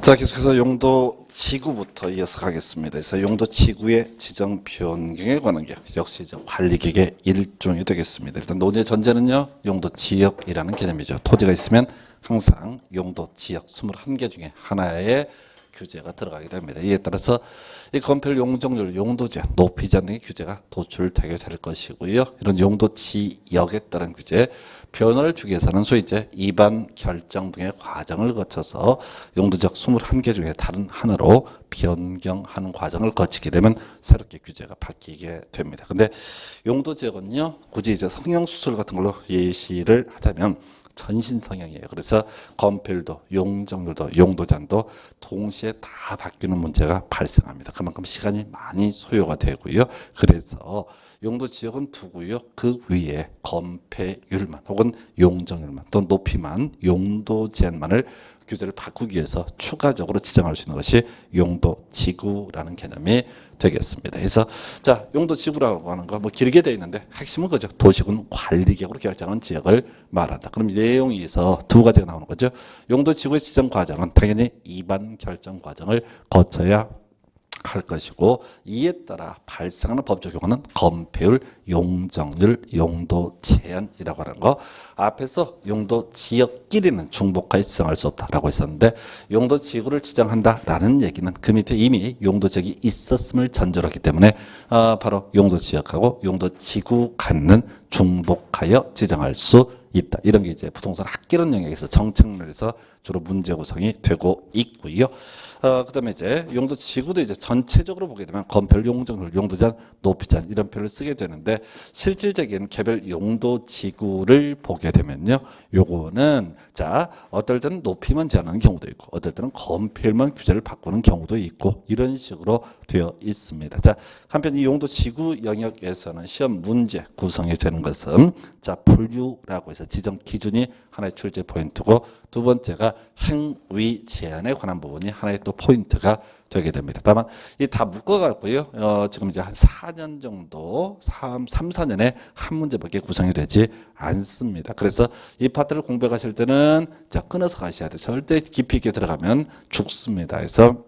자, 계속해서 용도 지구부터 이어서 가겠습니다. 그래서 용도 지구의 지정 변경에 관한 게 역시 이제 관리계획의 일종이 되겠습니다. 일단 논의의 전제는요, 용도 지역이라는 개념이죠. 토지가 있으면 항상 용도 지역 21개 중에 하나의 규제가 들어가게 됩니다. 이에 따라서 이 건폐율, 용적률, 용도 제한, 높이 제한 등의 규제가 도출되게 될 것이고요. 이런 용도 지역에 따른 규제, 변화를 주기 위해서는 소위 이제 입안 결정 등의 과정을 거쳐서 용도지역 21개 중에 다른 하나로 변경하는 과정을 거치게 되면 새롭게 규제가 바뀌게 됩니다. 근데 용도지역은요, 굳이 이제 성형수술 같은 걸로 예시를 하자면 전신 성향이에요. 그래서 건폐율도 용적률도 용도제한도 동시에 다 바뀌는 문제가 발생합니다. 그만큼 시간이 많이 소요가 되고요. 그래서 용도지역은 두고요. 그 위에 건폐율만 혹은 용적률만 또 높이만 용도제한만을 규제를 바꾸기 위해서 추가적으로 지정할 수 있는 것이 용도지구라는 개념이 되겠습니다. 그래서 자, 용도지구라고 하는 거 뭐 길게 되어 있는데 핵심은 그죠. 도시군 관리계획으로 결정하는 지역을 말한다. 그럼 내용에서 두 가지가 나오는 거죠. 용도지구의 지정 과정은 당연히 입안 결정 과정을 거쳐야 할 것이고, 이에 따라 발생하는 법 적용은 건폐율, 용적률, 용도 제한이라고 하는 거. 앞에서 용도 지역끼리는 중복하여 지정할 수 없다라고 했었는데, 용도 지구를 지정한다라는 얘기는 그 밑에 이미 용도 지역이 있었음을 전제로 하기 때문에 바로 용도 지역하고 용도 지구 간은 중복하여 지정할 수 있다. 이런 게 이제 부동산 학계론 영역에서 정책론에서 주로 문제 구성이 되고 있고요. 그다음에 이제 용도 지구도 이제 전체적으로 보게 되면 건폐율, 용적률, 용도 제한, 높이 제한 이런 표현을 쓰게 되는데, 실질적인 개별 용도 지구를 보게 되면요, 요거는 자, 어떨 때는 높이만 제한하는 경우도 있고, 어떨 때는 건폐율만 규제를 바꾸는 경우도 있고, 이런 식으로 되어 있습니다. 자, 한편 이 용도 지구 영역에서는 시험 문제 구성이 되는 것은 자, 분류라고 해서 지정 기준이 하나의 출제 포인트고, 두 번째가 행위 제한에 관한 부분이 하나의 또 포인트가 되게 됩니다. 다만 이 다 묶어갖고요. 지금 이제 한 4년 정도, 3, 4년에 한 문제밖에 구성이 되지 않습니다. 그래서 이 파트를 공부해 가실 때는 자, 끊어서 가셔야 돼요. 절대 깊이 있게 들어가면 죽습니다. 그래서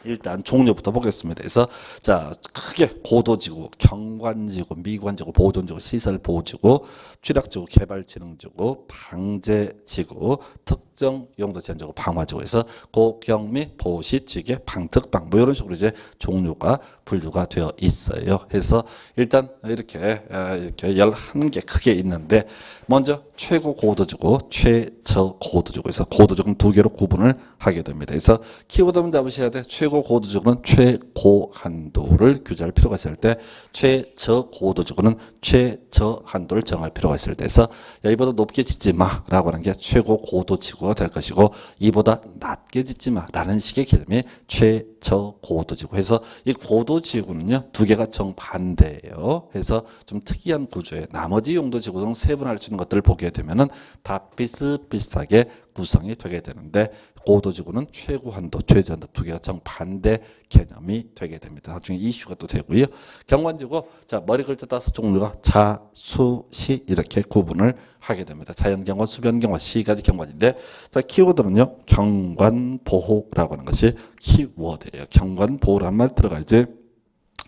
일단 종류부터 보겠습니다. 그래서 자, 크게 고도지구, 경관지구, 미관지구, 보존지구, 시설보호지구, 취락지구, 개발진흥지구, 방제지구, 특정용도제한지구, 방화지구에서 고경 및 보시, 지계, 방특방 뭐 이런 식으로 이제 종류가 분류가 되어 있어요. 해서 일단 이렇게 11개 크게 있는데, 먼저 최고 고도지구, 최저 고도지구에서 고도지구는 두 개로 구분을 하게 됩니다. 그래서 키워드만 잡으셔야 돼. 최고 고도지구는 최고 한도를 규제할 필요가 있을 때, 최저 고도지구는 최저 한도를 정할 필요가 있을 때에서 야, 이보다 높게 짓지 마라고 하는 게 최고 고도지구가 될 것이고, 이보다 낮게 짓지 마라는 식의 개념이 최저 고도지구. 해서 이 고도지구는요, 두 개가 정반대예요. 해서 좀 특이한 구조에 나머지 용도지구 등 세분할 수 있는 것들을 보게 되면은 다 비슷비슷하게 구성이 되게 되는데, 고도지구는 최고 한도, 최저 한도 두 개가 정반대 개념이 되게 됩니다. 나중에 이슈가 또 되고요. 경관지구, 자, 머리 글자 따서 종류가 자, 수, 시 이렇게 구분을 하게 됩니다. 자연경관, 수변경관, 시가지 경관인데, 자, 키워드는요, 경관보호라고 하는 것이 키워드예요. 경관보호란 말 들어가야지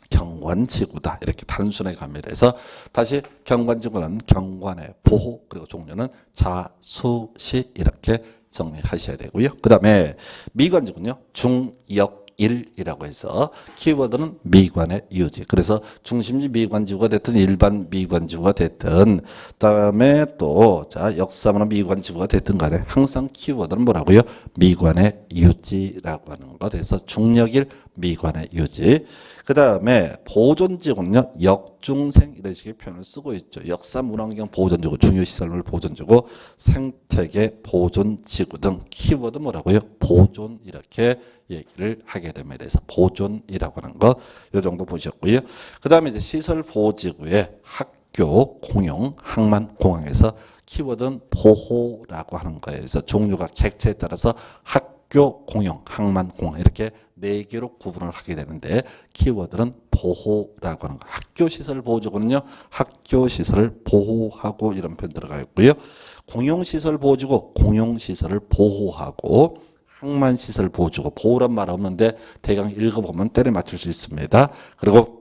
경관지구다 이렇게 단순하게 갑니다. 그래서 다시 경관지구는 경관의 보호, 그리고 종류는 자, 수, 시 이렇게 정리하셔야 되고요. 그 다음에 미관지구는요, 중역일이라고 해서 키워드는 미관의 유지. 그래서 중심지 미관지구가 됐든 일반 미관지구가 됐든, 그다음에 또 자, 역사문화 미관지구가 됐든 간에 항상 키워드는 뭐라고요? 미관의 유지라고 하는 것. 그래서 중역일 미관의 유지. 그 다음에 보존지구는요, 역중생 이런 식의 표현을 쓰고 있죠. 역사 문화환경 보존지구, 중요시설물 보존지구, 생태계 보존지구 등 키워드 뭐라고요? 보존 이렇게 얘기를 하게 됩니다. 그래서 보존이라고 하는 것, 이 정도 보셨고요. 그 다음에 이제 시설보호지구의 학교, 공용, 항만, 공항에서 키워드는 보호라고 하는 거예요. 그래서 종류가 객체에 따라서 학교, 공용, 항만, 공항 이렇게 네 개로 구분을 하게 되는데, 키워드는 보호라고 하는 거. 학교시설 보호지구는요, 학교시설을 보호하고 이런 표현 들어가 있고요. 공용시설 보호지구, 공용시설을 보호하고, 항만시설 보호지구, 보호란 말 없는데 대강 읽어보면 때려 맞출 수 있습니다. 그리고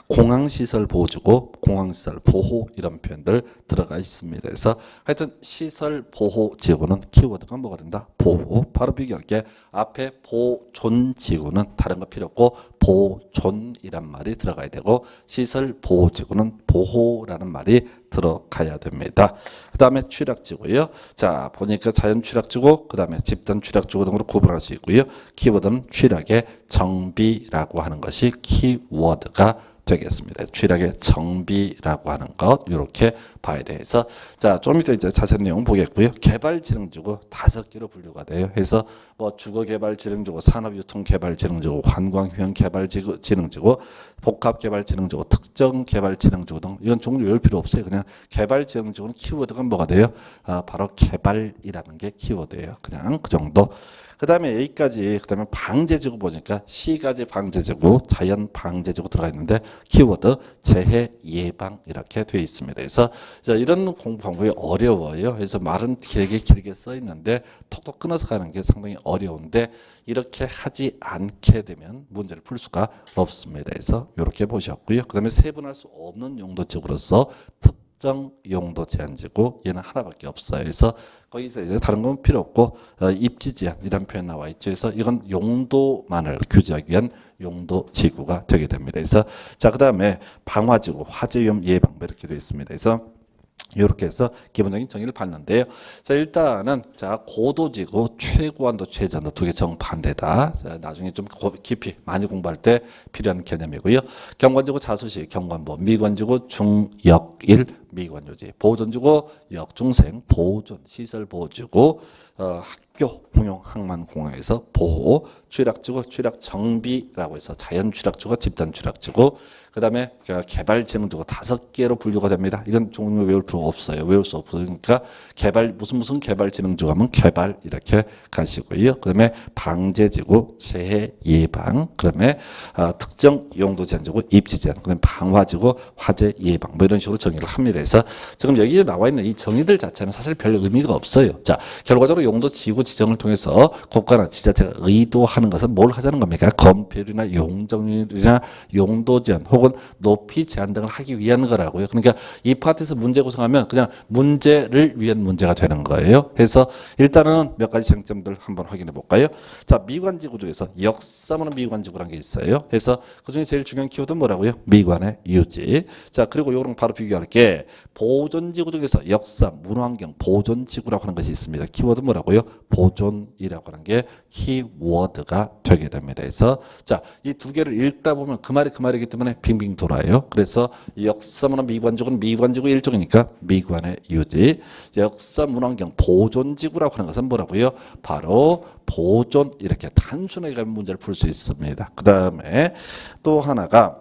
공항시설 보호지구, 공항시설 보호 이런 표현들 들어가 있습니다. 그래서 하여튼 시설 보호지구는 키워드가 뭐가 된다? 보호. 바로 비교할게. 앞에 보존지구는 다른 거 필요 없고 보존이란 말이 들어가야 되고 시설 보호지구는 보호라는 말이 들어가야 됩니다. 그 다음에 취락지구요. 자, 보니까 자연 취락지구, 그 다음에 집단 취락지구 등으로 구분할 수 있고요. 키워드는 취락의 정비라고 하는 것이 키워드가 되겠습니다. 취락의 정비라고 하는 것 이렇게 봐야 돼서 자, 좀 이따 이제 자세한 내용 보겠고요. 개발지능지구 5개로 분류가 돼요. 그래서 뭐 주거개발지능지구, 산업유통개발지능지구, 관광휴양개발지능지구, 복합개발지능지구, 특정개발지능지구 등 이건 종류 외울 필요 없어요. 그냥 개발지능지구는 키워드가 뭐가 돼요? 바로 개발이라는 게 키워드예요. 그냥 그 정도. 그 다음에 여기까지, 그 다음에 방제지구 보니까 시가지 방제지구, 자연 방제지구 들어가 있는데 키워드 재해 예방 이렇게 되어 있습니다. 그래서 이런 공부 방법이 어려워요. 그래서 말은 길게 써 있는데 톡톡 끊어서 가는 게 상당히 어려운데 이렇게 하지 않게 되면 문제를 풀 수가 없습니다. 그래서 이렇게 보셨고요. 그 다음에 세분할 수 없는 용도지구로서 특정 용도 제한지구 얘는 하나밖에 없어요. 그래서 거기서 이제 다른 건 필요 없고 입지 제한 이런 표현 나와 있죠. 그래서 이건 용도만을 규제하기 위한 용도 지구가 되게 됩니다. 그래서 자, 그다음에 방화지구, 화재 위험 예방 이렇게 되어 있습니다. 그래서 이렇게 해서 기본적인 정의를 봤는데요. 자, 일단은 자, 고도지구, 최고한도, 최저한도 두 개 정반대다. 자, 나중에 좀 깊이 많이 공부할 때 필요한 개념이고요. 경관지구, 자수시, 경관보, 미관지구, 중역일, 미관요지, 보존지구, 역중생, 보존, 시설보호지구, 학교, 공용, 항만, 공항에서 보호, 취락지구, 취락정비라고 해서 자연 취락지구, 집단 취락지구, 그 다음에 개발지능지구 5개로 분류가 됩니다. 이건 종류 외울 필요 없어요. 외울 수 없으니까 개발, 무슨 개발지능지구 하면 개발 이렇게 가시고요. 그 다음에 방제지구, 재해 예방, 그 다음에 특정 용도 제한지구, 입지 제한, 그 다음에 방화지구, 화재 예방 뭐 이런 식으로 정의를 합니다. 그래서 지금 여기에 나와 있는 이 정의들 자체는 사실 별 의미가 없어요. 자, 결과적으로 용도 지구 지정을 통해서 국가나 지자체가 의도하는 것은 뭘 하자는 겁니까? 건폐율이나 용적률이나 용도 제한 혹은 높이 제한 등을 하기 위한 거라고요. 그러니까 이 파트에서 문제 구성하면 그냥 문제를 위한 문제가 되는 거예요. 그래서 일단은 몇 가지 쟁점들 한번 확인해 볼까요? 자, 미관지구 중에서 역삼은 미관지구라는 게 있어요. 그래서 그중에 제일 중요한 키워드는 뭐라고요? 미관의 유지. 자, 그리고 요거랑 바로 비교할게. 보존지구 중에서 역삼, 문환경, 보존지구라고 하는 것이 있습니다. 키워드 뭐라고요? 보존이라고 하는 게 키워드가 되게 됩니다. 그래서 자, 이 두 개를 읽다 보면 그 말이기 때문에 빙빙 돌아요. 그래서 역삼은 미관지구는 미관지구 일종이니까 미관의 유지. 역삼, 문환경, 보존지구라고 하는 것은 뭐라고요? 바로 보존 이렇게 단순하게 가면 문제를 풀 수 있습니다. 그 다음에 또 하나가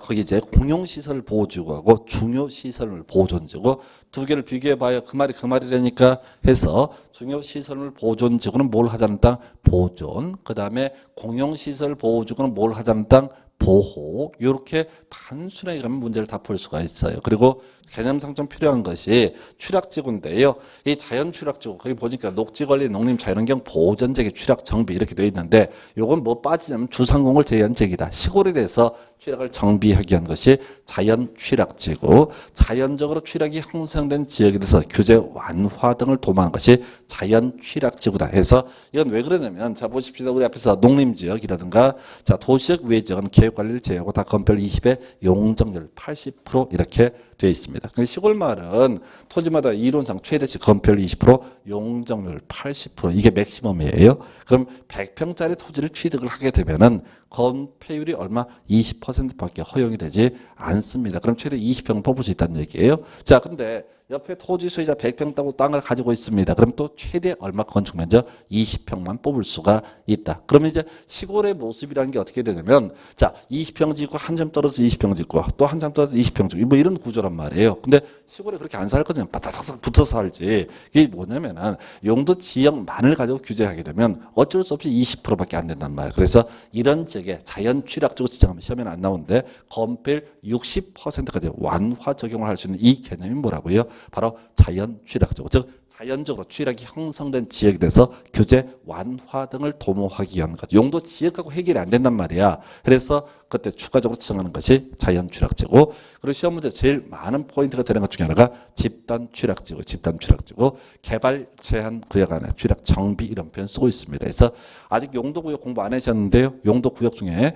거기 이제 공용시설 보호지구하고 중요시설 보존지구 두 개를 비교해봐요. 그 말이라니까 해서 중요시설 보존지구는 뭘 하자는 땅? 보존. 그 다음에 공용시설 보호지구는 뭘 하자는 땅? 보호. 이렇게 단순하게 가면 문제를 다 풀 수가 있어요. 그리고 개념상 좀 필요한 것이 취락지구인데요. 이 자연 취락지구 거기 보니까 녹지관리 농림자연환경 보전재개 취락정비 이렇게 되어 있는데 요건 뭐 빠지냐면 주상공을 제외한 지역이다. 시골에 대해서 취락을 정비하기 위한 것이 자연 취락지구. 자연적으로 취락이 형성된 지역에 대해서 규제 완화 등을 도모하는 것이 자연 취락지구다. 해서 이건 왜 그러냐면 자 보십시오. 우리 앞에서 농림지역이라든가 자 도시적 외지역은 계획관리를 제외하고 다 건폐율 20에 용적률 80% 이렇게 되어 있습니다. 시골 마을은 토지마다 이론상 최대치 건폐율 20%, 용적률 80% 이게 맥시멈이에요. 그럼 100평짜리 토지를 취득을 하게 되면은 건폐율이 얼마? 20%밖에 허용이 되지 않습니다. 그럼 최대 20평 뽑을 수 있다는 얘기예요. 자, 근데 옆에 토지 소유자 100평 따고 땅을 가지고 있습니다. 그럼 또 최대 얼마 건축 면적 20평만 뽑을 수가 있다. 그러면 이제 시골의 모습이라는 게 어떻게 되냐면 자, 20평 짓고 한 점 떨어져서 20평 짓고 또 한 점 떨어져서 20평 짓고 뭐 이런 구조란 말이에요. 근데 시골에 그렇게 안 살거든요. 바닥바닥 붙어서 살지. 이게 뭐냐면은 용도 지역만을 가지고 규제하게 되면 어쩔 수 없이 20%밖에 안 된단 말이에요. 그래서 이런 지역에 자연 취락지구 지정하면 시험에는 안 나오는데 건폐율 60%까지 완화 적용을 할 수 있는 이 개념이 뭐라고요? 바로 자연 취락지구, 즉 자연적으로 취락이 형성된 지역에 대해서 규제 완화 등을 도모하기 위한 것. 용도 지역하고 해결이 안 된단 말이야. 그래서 그때 추가적으로 지정하는 것이 자연 취락지고, 그리고 시험 문제 제일 많은 포인트가 되는 것 중에 하나가 집단 취락지고, 집단 취락지고 개발 제한 구역 안에 취락 정비 이런 표현 쓰고 있습니다. 그래서 아직 용도 구역 공부 안 하셨는데요. 용도 구역 중에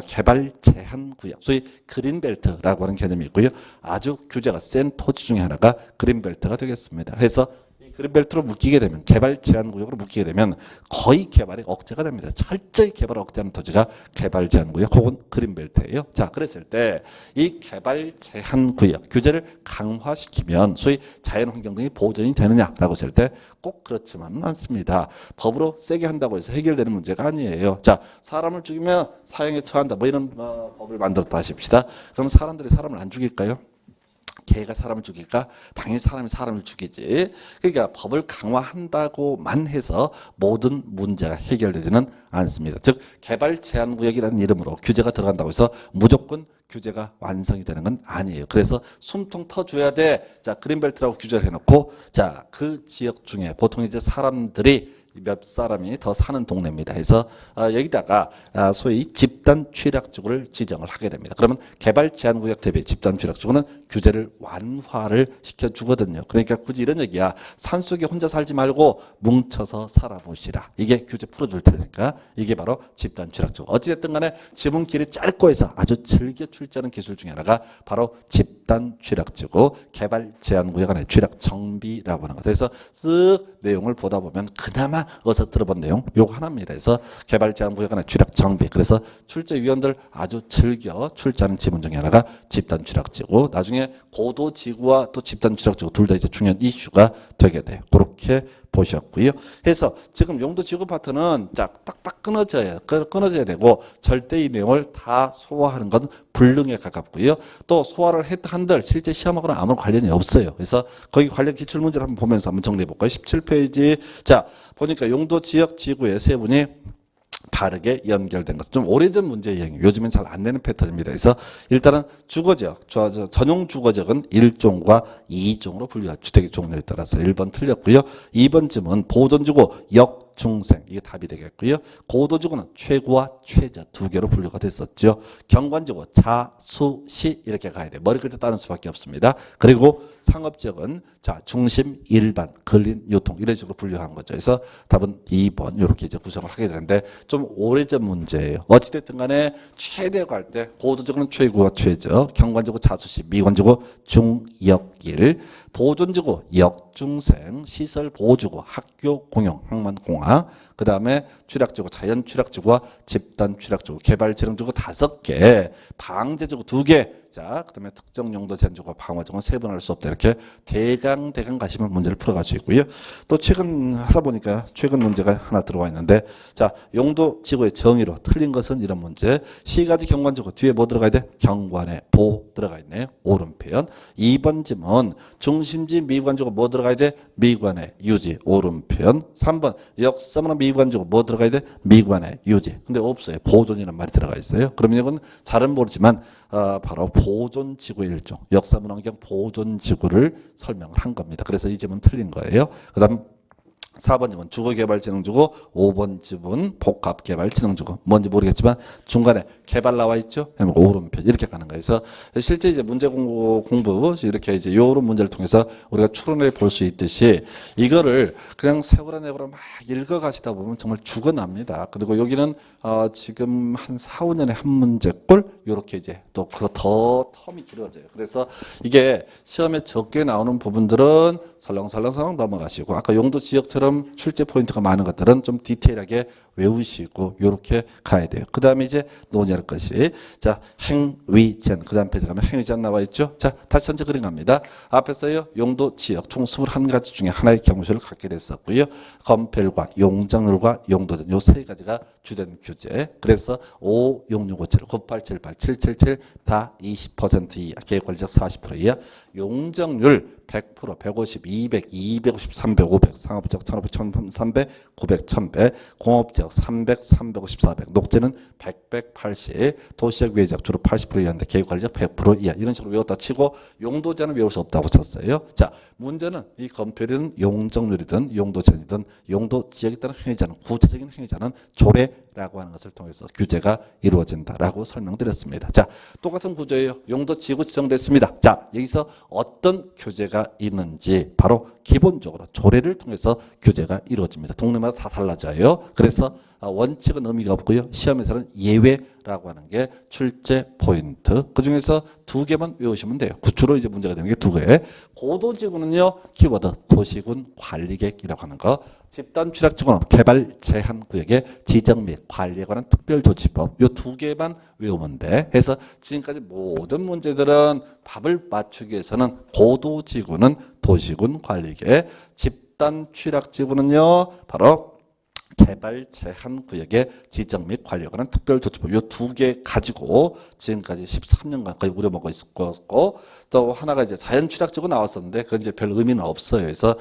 개발 제한 구역, 소위 그린벨트라고 하는 개념이 있고요. 아주 규제가 센 토지 중에 하나가 그린벨트가 되겠습니다. 그래서 그린벨트로 묶이게 되면, 개발 제한 구역으로 묶이게 되면 거의 개발이 억제가 됩니다. 철저히 개발을 억제하는 토지가 개발 제한 구역 혹은 그린벨트예요. 자, 그랬을 때 이 개발 제한 구역 규제를 강화시키면 소위 자연환경 등이 보존이 되느냐라고 했을 때 꼭 그렇지만은 않습니다. 법으로 세게 한다고 해서 해결되는 문제가 아니에요. 자, 사람을 죽이면 사형에 처한다, 뭐 이런 법을 만들었다 하십시다. 그럼 사람들이 사람을 안 죽일까요? 개가 사람을 죽일까? 당연히 사람이 사람을 죽이지. 그러니까 법을 강화한다고만 해서 모든 문제가 해결되지는 않습니다. 즉 개발 제한 구역이라는 이름으로 규제가 들어간다고 해서 무조건 규제가 완성이 되는 건 아니에요. 그래서 숨통 터줘야 돼. 자, 그린벨트라고 규제를 해놓고, 자, 그 지역 중에 보통 이제 사람들이 몇 사람이 더 사는 동네입니다. 그래서 여기다가 소위 집단 취락지구를 지정을 하게 됩니다. 그러면 개발 제한 구역 대비 집단 취락지구는 규제를 완화를 시켜주거든요. 그러니까 굳이 이런 얘기야. 산속에 혼자 살지 말고 뭉쳐서 살아보시라. 이게 규제 풀어줄 테니까 이게 바로 집단 취락지구. 어찌됐든 간에 지붕길이 짧고 해서 아주 즐겨 출제하는 기술 중에 하나가 바로 집단 취락지구, 개발 제한 구역 안에 취락 정비라고 하는 것. 그래서 쓱 내용을 보다 보면 그나마 어서 들어본 내용 요거 하나입니다. 그래서 개발 제한 구역 안에 취락 정비. 그래서 출제위원들 아주 즐겨 출제하는 지문 중에 하나가 집단 취락지구. 나중에 고도 지구와 또 집단 취락지구 둘 다 이제 중요한 이슈가 되게 돼요. 그렇게 보셨고요. 그래서 지금 용도 지구 파트는 딱딱 끊어져야 되고 절대 이 내용을 다 소화하는 건 불능에 가깝고요. 또 소화를 한들 실제 시험하고는 아무 관련이 없어요. 그래서 거기 관련 기출문제를 한번 보면서 한번 정리해 볼까요? 17페이지. 자, 보니까 용도 지역 지구의 세분이 바르게 연결된 것. 좀 오래전 문제예요. 요즘엔 잘 안 내는 패턴입니다. 그래서 일단은 주거지역, 전용 주거지역은 1종과 2종으로 분류할 주택의 종류에 따라서 1번 틀렸고요. 2번 쯤은 보존지구 역중생, 이게 답이 되겠고요. 고도지구는 최고와 최저 두 개로 분류가 됐었죠. 경관지구 자수시 이렇게 가야 돼요. 머리 글자 따는 수밖에 없습니다. 그리고 상업지역은 자 중심, 일반, 근린, 유통 이런 식으로 분류한 거죠. 그래서 답은 2번 이렇게 이제 구성을 하게 되는데 좀 오래전 문제예요. 어찌됐든 간에 최대 갈 때 고도지구는 최고와 최저, 경관지구 자수시, 미관지구 중역일, 보존지구 역중생, 시설 보호지구 학교 공용, 항만 공학, 그 다음에 취락지구, 자연 취락지구와 집단 취락지구, 개발 지정지구 5개, 방제지구 2개, 자, 그 다음에 특정 용도 제한지구와 방어지구는 세분할 수 없다. 이렇게 대강 가시면 문제를 풀어갈 수 있고요. 또 최근 하다 보니까 최근 문제가 하나 들어와 있는데, 자, 용도 지구의 정의로 틀린 것은 이런 문제. 시가지 경관지구 뒤에 뭐 들어가야 돼? 경관에 보 들어가 있네요. 옳은 표현. 2번 지문 중심지 미관지구 뭐 들어가야 돼? 미관에 유지. 옳은 표현. 3번 역삼으로 미관지구 뭐 들어가야 돼? 미관에 유지. 근데 없어요. 보존이라는 말이 들어가 있어요. 그러면 이건 잘은 모르지만 바로 보존지구의 일종, 역사문화환경 보존지구를 설명을 한 겁니다. 그래서 이 지문 틀린 거예요. 그 다음 4번 지문 주거개발진흥지구, 5번 지문 복합개발진흥지구. 뭔지 모르겠지만 중간에 개발 나와 있죠. 오른편 이렇게 가는 거예요. 그래서 실제 이제 문제 공부 이렇게 이제 요런 문제를 통해서 우리가 추론해 볼 수 있듯이 이거를 그냥 세월아 내월아 막 읽어 가시다 보면 정말 죽어납니다. 그리고 여기는 지금 한 4, 5년에 한 문제꼴 요렇게 이제 또 더 텀이 길어져요. 그래서 이게 시험에 적게 나오는 부분들은 설렁설렁 넘어가시고 아까 용도 지역처럼 출제 포인트가 많은 것들은 좀 디테일하게 외우시고 요렇게 가야 돼요. 그 다음에 이제 논의할 것이 자 행위제한, 그 다음 페이지 가면 행위제한 나와 있죠. 자 다시 전체 그림 갑니다. 앞에서요 용도 지역 총 21가지 중에 하나의 경우수를 갖게 됐었고요. 건폐율과 용적률과 용도전 요 세 가지가 주된 규제. 그래서 5, 6, 6, 5, 7, 9, 8, 7, 8 777 다 20% 이하, 계획관리적 40% 이하, 용적률 100%, 150, 200, 250, 300, 500, 상업적 1500, 1300, 900, 1100, 공업지역 300, 350, 400, 녹지는 100, 180, 도시적 외지역 주로 80% 이하인데 계획관리적 100% 이하 이런 식으로 외웠다 치고 용도제는 외울 수 없다고 쳤어요. 자, 문제는 이 건폐율이든 용적률이든 용도전이든 용도지역에 따른 행위자는 구체적인 행위자는 조례라고 하는 것을 통해서 규제가 이루어진다라고 설명드렸습니다. 자, 똑같은 구조예요. 용도지구 지정됐습니다. 자, 여기서 어떤 규제가 있는지 바로 기본적으로 조례를 통해서 규제가 이루어집니다. 동네마다 다 달라져요. 그래서 원칙은 의미가 없고요. 시험에서는 예외라고 하는 게 출제 포인트. 그중에서 두 개만 외우시면 돼요. 주로 이제 문제가 되는 게 두 개. 고도지구는요. 키워드 도시군 관리계획이라고 하는 거. 집단 취락지구는 개발 제한 구역의 지정 및 관리에 관한 특별조치법. 요 두 개만 외우면 돼. 해서 지금까지 모든 문제들은 답을 맞추기 위해서는 고도지구는 도시군 관리계획, 집단 취락지구는요. 바로 개발 제한 구역의 지정 및 관리에 관한 특별조치법 이 두 개 가지고 지금까지 13년간까지 우려먹고 있었고 또 하나가 이제 자연 취락지구 나왔었는데 그건 이제 별 의미는 없어요. 그래서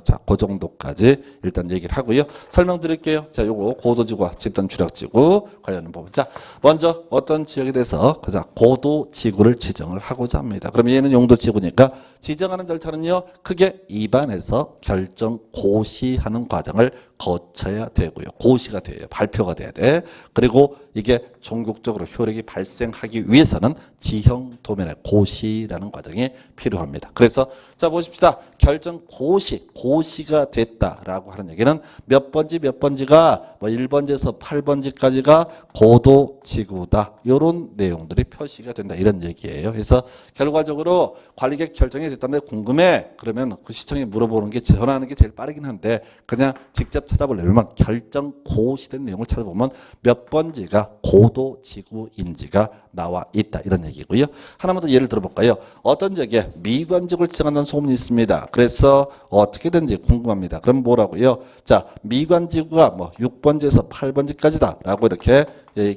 자, 그 정도까지 일단 얘기를 하고요. 설명드릴게요. 자, 요거 고도지구와 집단 취락지구 관련된 부분. 자, 먼저 어떤 지역에 대해서 고도지구를 지정을 하고자 합니다. 그럼 얘는 용도지구니까 지정하는 절차는요. 크게 입안에서 결정 고시하는 과정을 거쳐야 되고요. 고시가 돼요. 발표가 돼야 돼. 그리고 이게 전국적으로 효력이 발생하기 위해서는 지형 도면의 고시라는 과정이 필요합니다. 그래서 자 보십시다. 결정 고시가 됐다라고 하는 얘기는 몇 번지가 뭐 1번지에서 8번지까지가 고도지구다. 이런 내용들이 표시가 된다. 이런 얘기예요. 그래서 결과적으로 관리계획 결정이 됐다는데 궁금해. 그러면 그 시청에 물어보는 게 전화하는 게 제일 빠르긴 한데 그냥 직접 찾아보려면 결정 고시된 내용을 찾아보면 몇 번지가 고도지구인지가 나와 있다. 이런 얘기고요. 하나만 더 예를 들어볼까요? 어떤 지역에 미관지구를 지정한다는 소문이 있습니다. 그래서 어떻게 되는지 궁금합니다. 그럼 뭐라고요? 자, 미관지구가 뭐 6번지에서 8번지까지다. 라고 이렇게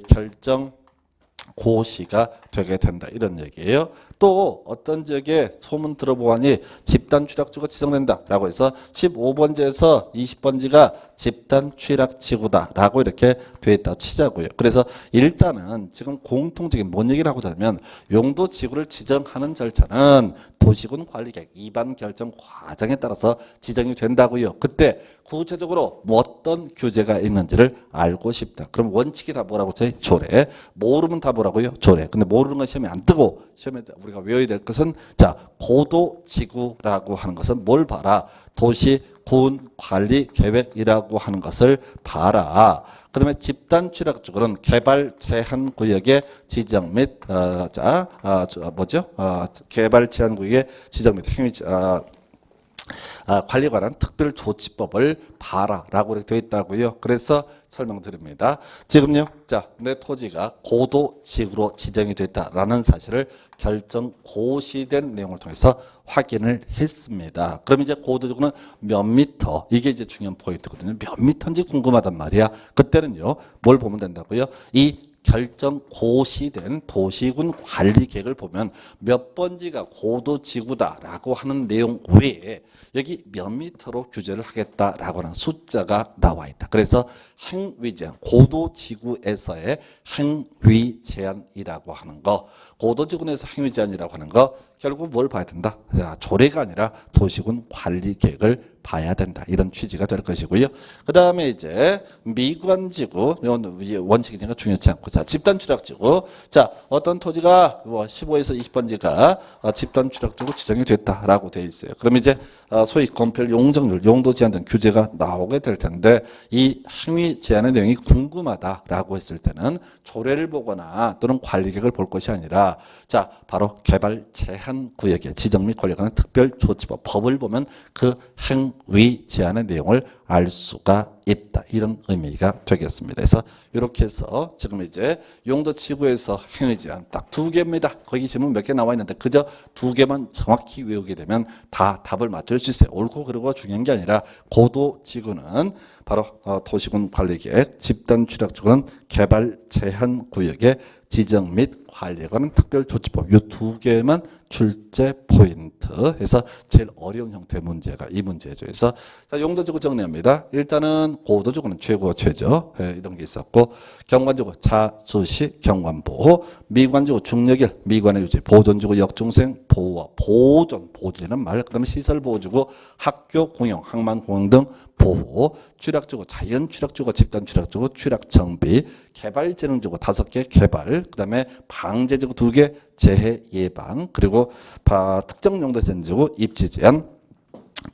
결정 고시가 되게 된다. 이런 얘기예요. 또 어떤 지역에 소문 들어보니 집단 취락지구가 지정된다라고 해서 15번지에서 20번지가 집단 취락지구다라고 이렇게 돼 있다 치자고요. 그래서 일단은 지금 공통적인 뭔 얘기를 하고자 하면 용도지구를 지정하는 절차는 도시군 관리계획 입안 결정 과정에 따라서 지정이 된다고요. 그때 구체적으로 뭐 어떤 규제가 있는지를 알고 싶다. 그럼 원칙이 다 뭐라고 써요? 조례. 모르면 다 뭐라고요? 조례. 근데 모르는 건 시험에 안 뜨고 시험에 우리가 외워야 될 것은 자 고도지구라고 하는 것은 뭘 봐라? 도시군 관리계획이라고 하는 것을 봐라. 그다음에 집단 취락지구는 개발 제한 구역의 지정 및 개발 제한 구역의 지정 및 행위 관리에 관한 특별조치법을 봐라라고 이렇게 되어 있다고요. 그래서 설명드립니다. 지금요, 자, 내 토지가 고도지구로 지정이 됐다라는 사실을 결정 고시된 내용을 통해서 확인을 했습니다. 그럼 이제 고도지구는 몇 미터? 이게 이제 중요한 포인트거든요. 몇 미터인지 궁금하단 말이야. 그때는요, 뭘 보면 된다고요? 이 결정 고시된 도시군 관리계획을 보면 몇 번지가 고도지구다라고 하는 내용 외에 여기 몇 미터로 규제를 하겠다라고 하는 숫자가 나와 있다. 그래서 행위 제한, 고도지구에서의 행위 제한이라고 하는 거, 고도지구 내에서 행위 제한이라고 하는 거 결국 뭘 봐야 된다? 자, 조례가 아니라 도시군 관리계획을 봐야 된다. 이런 취지가 될 것이고요. 그 다음에 이제 미관지구, 원칙이니까 중요치 않고, 자, 집단 취락지구. 자, 어떤 토지가 뭐 15에서 20번지가 집단 취락지구 지정이 됐다라고 되어 있어요. 그럼 이제 소위 건폐율, 용적률, 용도 제한 등 규제가 나오게 될 텐데 이 행위 제한의 내용이 궁금하다라고 했을 때는 조례를 보거나 또는 관리계획을 볼 것이 아니라 자, 바로 개발 제한 구역의 지정 및 관리에 관한 특별조치법 법을 보면 그 행위 제한의 내용을 알 수가 있다. 이런 의미가 되겠습니다. 그래서 이렇게 해서 지금 이제 용도지구에서 행위 제한 딱 2개입니다. 거기 질문 몇 개 나와 있는데 그저 2개만 정확히 외우게 되면 다 답을 맞출 수 있어요. 옳고 그르고 중요한 게 아니라 고도지구는 바로 도시군 관리계획, 집단 취락지구는 개발 제한 구역의 지정 및 관리에 관한 특별조치법 이 2개만 출제 포인트 해서 제일 어려운 형태의 문제가 이 문제죠. 그래서 자, 용도지구 정리합니다. 일단은 고도지구는 최고 최저 이런 게 있었고 경관지구 자주시 경관보호 미관지구 중력일 미관의 유지 보존지구 역중생 보호와 보존이라는 말 그다음에 시설보호지구 학교 공영 항만공영 등 보호 취락지구 자연 취락지구 집단 취락지구 취락정비 개발재능지구 5개 개발 그다음에 방제지구 2개 재해 예방 그리고 특정 용도 전지구 입지 제한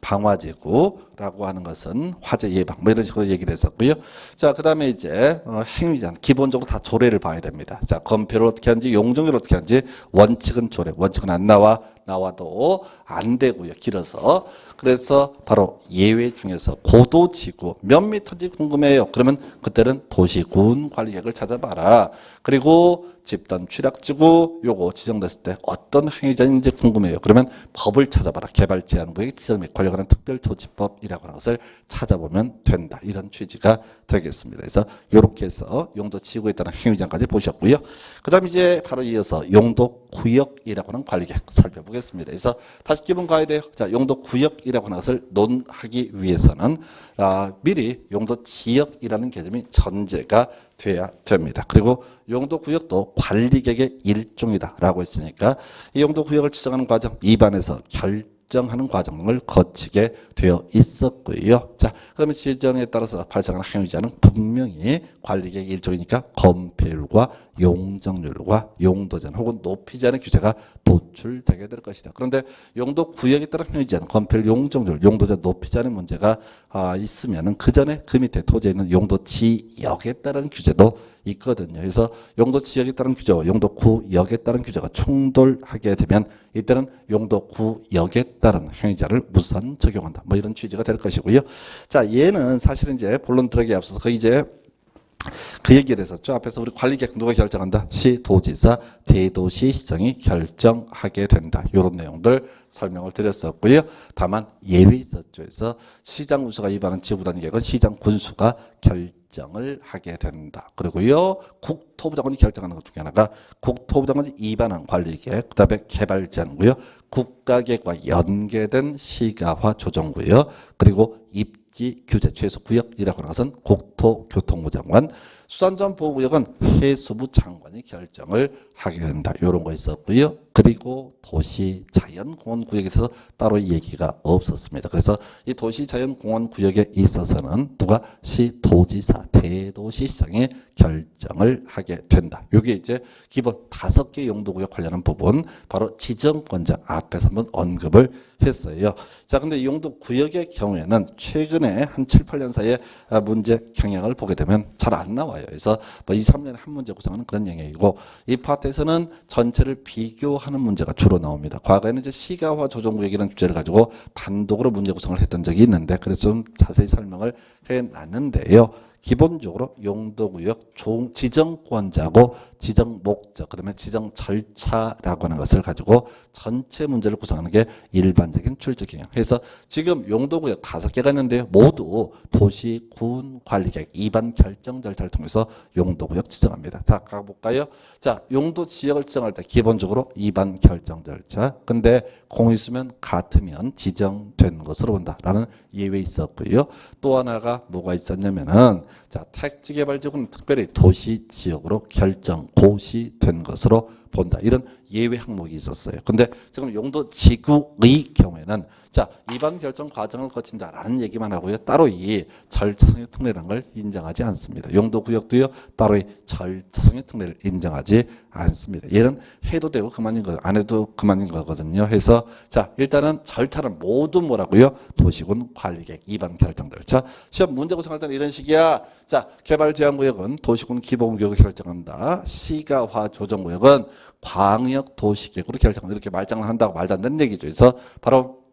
방화지구라고 하는 것은 화재 예방 뭐 이런 식으로 얘기를 했었고요. 자, 그다음에 이제 행위 제한 기본적으로 다 조례를 봐야 됩니다. 자, 검표를 어떻게 하는지 용적률을 어떻게 하는지 원칙은 조례 원칙은 안 나와도 안 되고요. 길어서 그래서 바로 예외 중에서 고도지구 몇 미터인지 궁금해요. 그러면 그때는 도시군 관리계획을 찾아봐라. 그리고 집단 취락지구 요거 지정됐을 때 어떤 행위자인지 궁금해요. 그러면 법을 찾아봐라. 개발제한구역 지정 및 관리에 관한 특별조치법이라고 하는 것을 찾아보면 된다. 이런 취지가 되겠습니다. 그래서 이렇게 해서 용도지구에 따른 행위자까지 보셨고요. 그 다음 이제 바로 이어서 용도구역이라고 하는 관리계획 살펴보겠습니다. 그래서 다시 기본 가야 돼요. 자, 용도구역이라고 하는 것을 논하기 위해서는 미리 용도지역이라는 개념이 전제가 돼야 됩니다. 그리고 용도구역도 관리계획의 일종이다라고 했으니까 이 용도구역을 지정하는 과정 입안에서 결정하는 과정을 거치게 되어 있었고요. 자, 그다음에 지정에 따라서 발생하는 행위자는 분명히 관리계획의 일종이니까 건폐율과 용적률과 용도제한 혹은 높이제한의 규제가 도출되게 될 것이다. 그런데 용도구역에 따른 행위제한, 건폐율, 용적률, 용도제한, 높이제한의 문제가 있으면은 그 전에 그 밑에 토지에 있는 용도지역에 따른 규제도 있거든요. 그래서 용도지역에 따른 규제와 용도구역에 따른 규제가 충돌하게 되면 이때는 용도구역에 따른 행위자를 우선 적용한다. 뭐 이런 취지가 될 것이고요. 자, 얘는 사실은 이제 본론 들어가기에 앞서서 그 이제 그 얘기를 했었죠. 앞에서 우리 관리계획 누가 결정한다? 시도지사, 대도시시장이 결정하게 된다. 이런 내용들 설명을 드렸었고요. 다만 예외 있었죠. 그래서 시장 군수가 위반한 지구단위 계획은 시장 군수가 결정을 하게 된다. 그리고요, 국토부 장관이 결정하는 것 중에 하나가 국토부 장관이 위반한 관리계획, 그다음에 개발제한구요, 국가계획과 연계된 시가화 조정구요, 그리고 입지 규제 최소 구역이라고 하는 것은 국토교통부 장관, 수산점 보호구역은 해수부 장관이 결정을 하게 된다. 이런 거 있었고요. 그리고 도시자연공원구역에 대해서 따로 얘기가 없었습니다. 그래서 이 도시자연공원구역에 있어서는 누가 시도지사, 대도시시장이 결정을 하게 된다. 이게 이제 기본 5개 용도구역 관련한 부분, 바로 지정권자 앞에서 한번 언급을 했어요. 자, 근데 용도구역의 경우에는 최근에 한 7, 8년 사이에 문제 경향을 보게 되면 잘 안 나와요. 그래서 뭐 2, 3년에 한 문제 구성하는 그런 영역이고, 이 파트에서는 전체를 비교하는 문제가 주로 나옵니다. 과거에는 이제 시가화 조정구역이라는 주제를 가지고 단독으로 문제 구성을 했던 적이 있는데, 그래서 좀 자세히 설명을 해놨는데요. 기본적으로 용도구역 지정권자고 지정 목적, 그다음에 지정 절차라고 하는 것을 가지고 전체 문제를 구성하는 게 일반적인 출제 경향. 그래서 지금 용도구역 5개가 있는데요. 모두 도시군 관리계획 위반 결정 절차를 통해서 용도구역 지정합니다. 자, 가볼까요? 자, 용도 지역을 지정할 때 기본적으로 위반 결정 절차. 근데 공유수면 같으면 지정된 것으로 본다라는 예외 있었고요. 또 하나가 뭐가 있었냐면은 자, 택지개발지구는 특별히 도시지역으로 결정 고시된 것으로 본다. 이런 예외 항목이 있었어요. 근데 지금 용도지구의 경우에는 자, 위반 결정 과정을 거친다라는 얘기만 하고요. 따로 이 절차성의 특례라는 걸 인정하지 않습니다. 용도구역도요. 따로 이 절차성의 특례를 인정하지 않습니다. 얘는 해도 되고 그만인 거, 안 해도 그만인 거거든요. 해서 자, 일단은 절차는 모두 뭐라고요? 도시군 관리계획 위반 결정 절차. 시험 문제 구성할 때는 이런 식이야. 자, 개발제한구역은 도시군 기본구역을 결정한다. 시가화 조정구역은 광역도시계획으로 결정한다. 이렇게 말장난한다고 말도 안 되는 얘기죠. 그래서 바로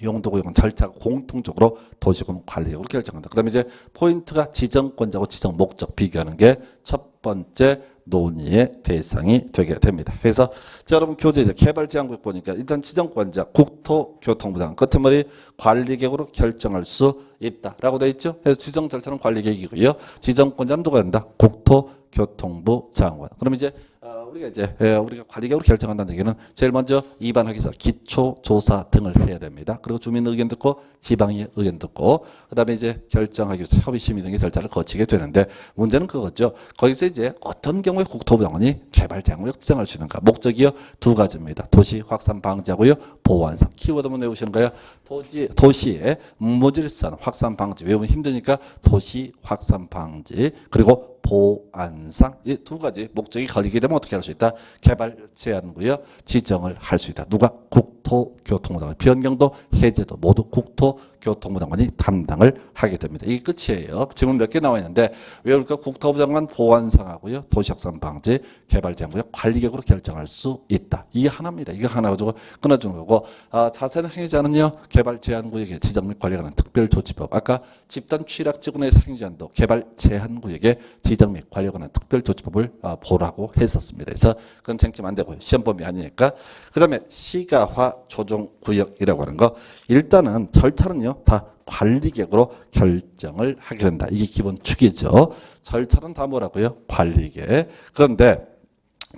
용도구역은 절차가 공통적으로 도시군 관리역으로 결정한다. 그다음에 이제 포인트가 지정권자하고 지정 목적 비교하는 게 첫 번째 논의의 대상이 되게 됩니다. 그래서 자, 여러분 교재 이제 개발 제한구역 보니까 일단 지정권자 국토교통부 장관 끝에 머리 관리계획으로 결정할 수 있다라고 되어 있죠. 그래서 지정 절차는 관리계획이고요. 지정권자는 누가 된다? 국토교통부 장관. 그럼 이제 우리가 관리계획으로 결정한다는 얘기는 제일 먼저 입안하기서 기초조사 등을 해야 됩니다. 그리고 주민 의견 듣고 지방의 의견 듣고 그다음에 이제 결정하기 위해서 협의심의 등의 절차를 거치게 되는데 문제는 그거죠. 거기서 이제 어떤 경우에 국토부 장관이 개발 제한구역 지정할 수 있는가? 목적이요 두 가지입니다. 도시 확산 방지하고요 보완상. 키워드 한번 내보시는 거예요. 도시의 무질서 확산 방지 외우면 힘드니까 도시 확산 방지 그리고 보안상 이 두 가지 목적이 걸리게 되면 어떻게 할 수 있다? 개발 제한구역 지정을 할 수 있다. 누가? 국토교통부 장관. 변경도 해제도 모두 국토교통부 장관이 담당을 하게 됩니다. 이게 끝이에요. 질문 몇 개 나와 있는데 외울까? 국토부 장관 보안상하고요. 도시확산 방지 개발 제한구역 관리계획으로 결정할 수 있다. 이게 하나입니다. 이거 하나 가지고 끊어주는 거고 자세는 행위자는요. 개발 제한구역의 지정 및 관리에 관한 특별조치법. 아까 집단 취락지구내 행위자도 개발 제한구역의 지정 및 관리에 관한 특별조치법을 보라고 했었습니다. 그래서 그건 쟁점 안 되고요. 시험범위 아니니까. 그 다음에 시가화 조정구역이라고 하는 거 일단은 절차는요. 다 관리계획으로 결정을 하게 된다. 이게 기본 축이죠. 절차는 다 뭐라고요? 관리계획. 그런데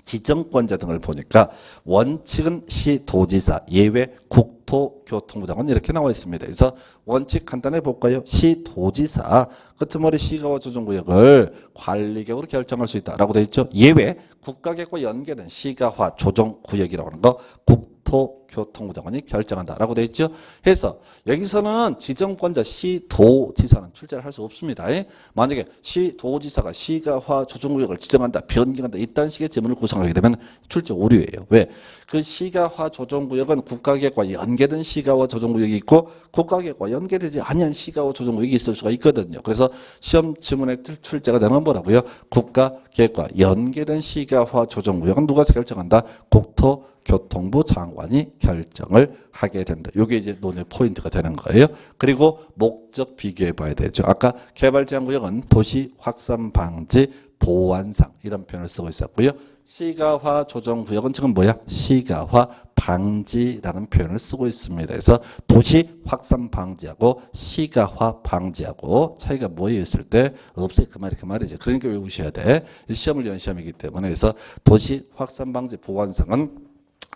지정권자 등을 보니까 원칙은 시도지사 예외 국토교통부 장관 이렇게 나와 있습니다. 그래서 원칙 간단히 볼까요? 시도지사 끝머리 시가화 조정구역을 관리계획으로 결정할 수 있다라고 되어 있죠. 예외 국가계획과 연계된 시가화 조정구역이라고 하는 거 국토교통부 장관이 결정한다라고 되어 있죠. 해서 여기서는 지정권자 시도지사는 출제를 할 수 없습니다. 만약에 시도지사가 시가화 조정구역을 지정한다, 변경한다 이딴 식의 질문을 구성하게 되면 출제 오류예요. 왜? 그 시가화 조정구역은 국가계획과 연계된 시가화 조정구역이 있고 국가계획과 연계되지 아니한 시가화 조정구역이 있을 수가 있거든요. 그래서 시험 지문에 출제가 되는 건 뭐라고요? 국가계획과 연계된 시가화 조정구역은 누가 결정한다? 국토교통부 장관이 결정을 하게 된다. 이게 이제 논의 포인트가 되는 거예요. 그리고 목적 비교해 봐야 되죠. 아까 개발 제한구역은 도시 확산 방지 보완상 이런 표현을 쓰고 있었고요. 시가화 조정구역은 지금 뭐야? 시가화 방지라는 표현을 쓰고 있습니다. 그래서 도시 확산 방지하고 시가화 방지하고 차이가 뭐에 있을 때 없어요. 그 말이죠. 그러니까 외우셔야 돼. 시험을 위한 시험이기 때문에 그래서 도시 확산 방지 보완상은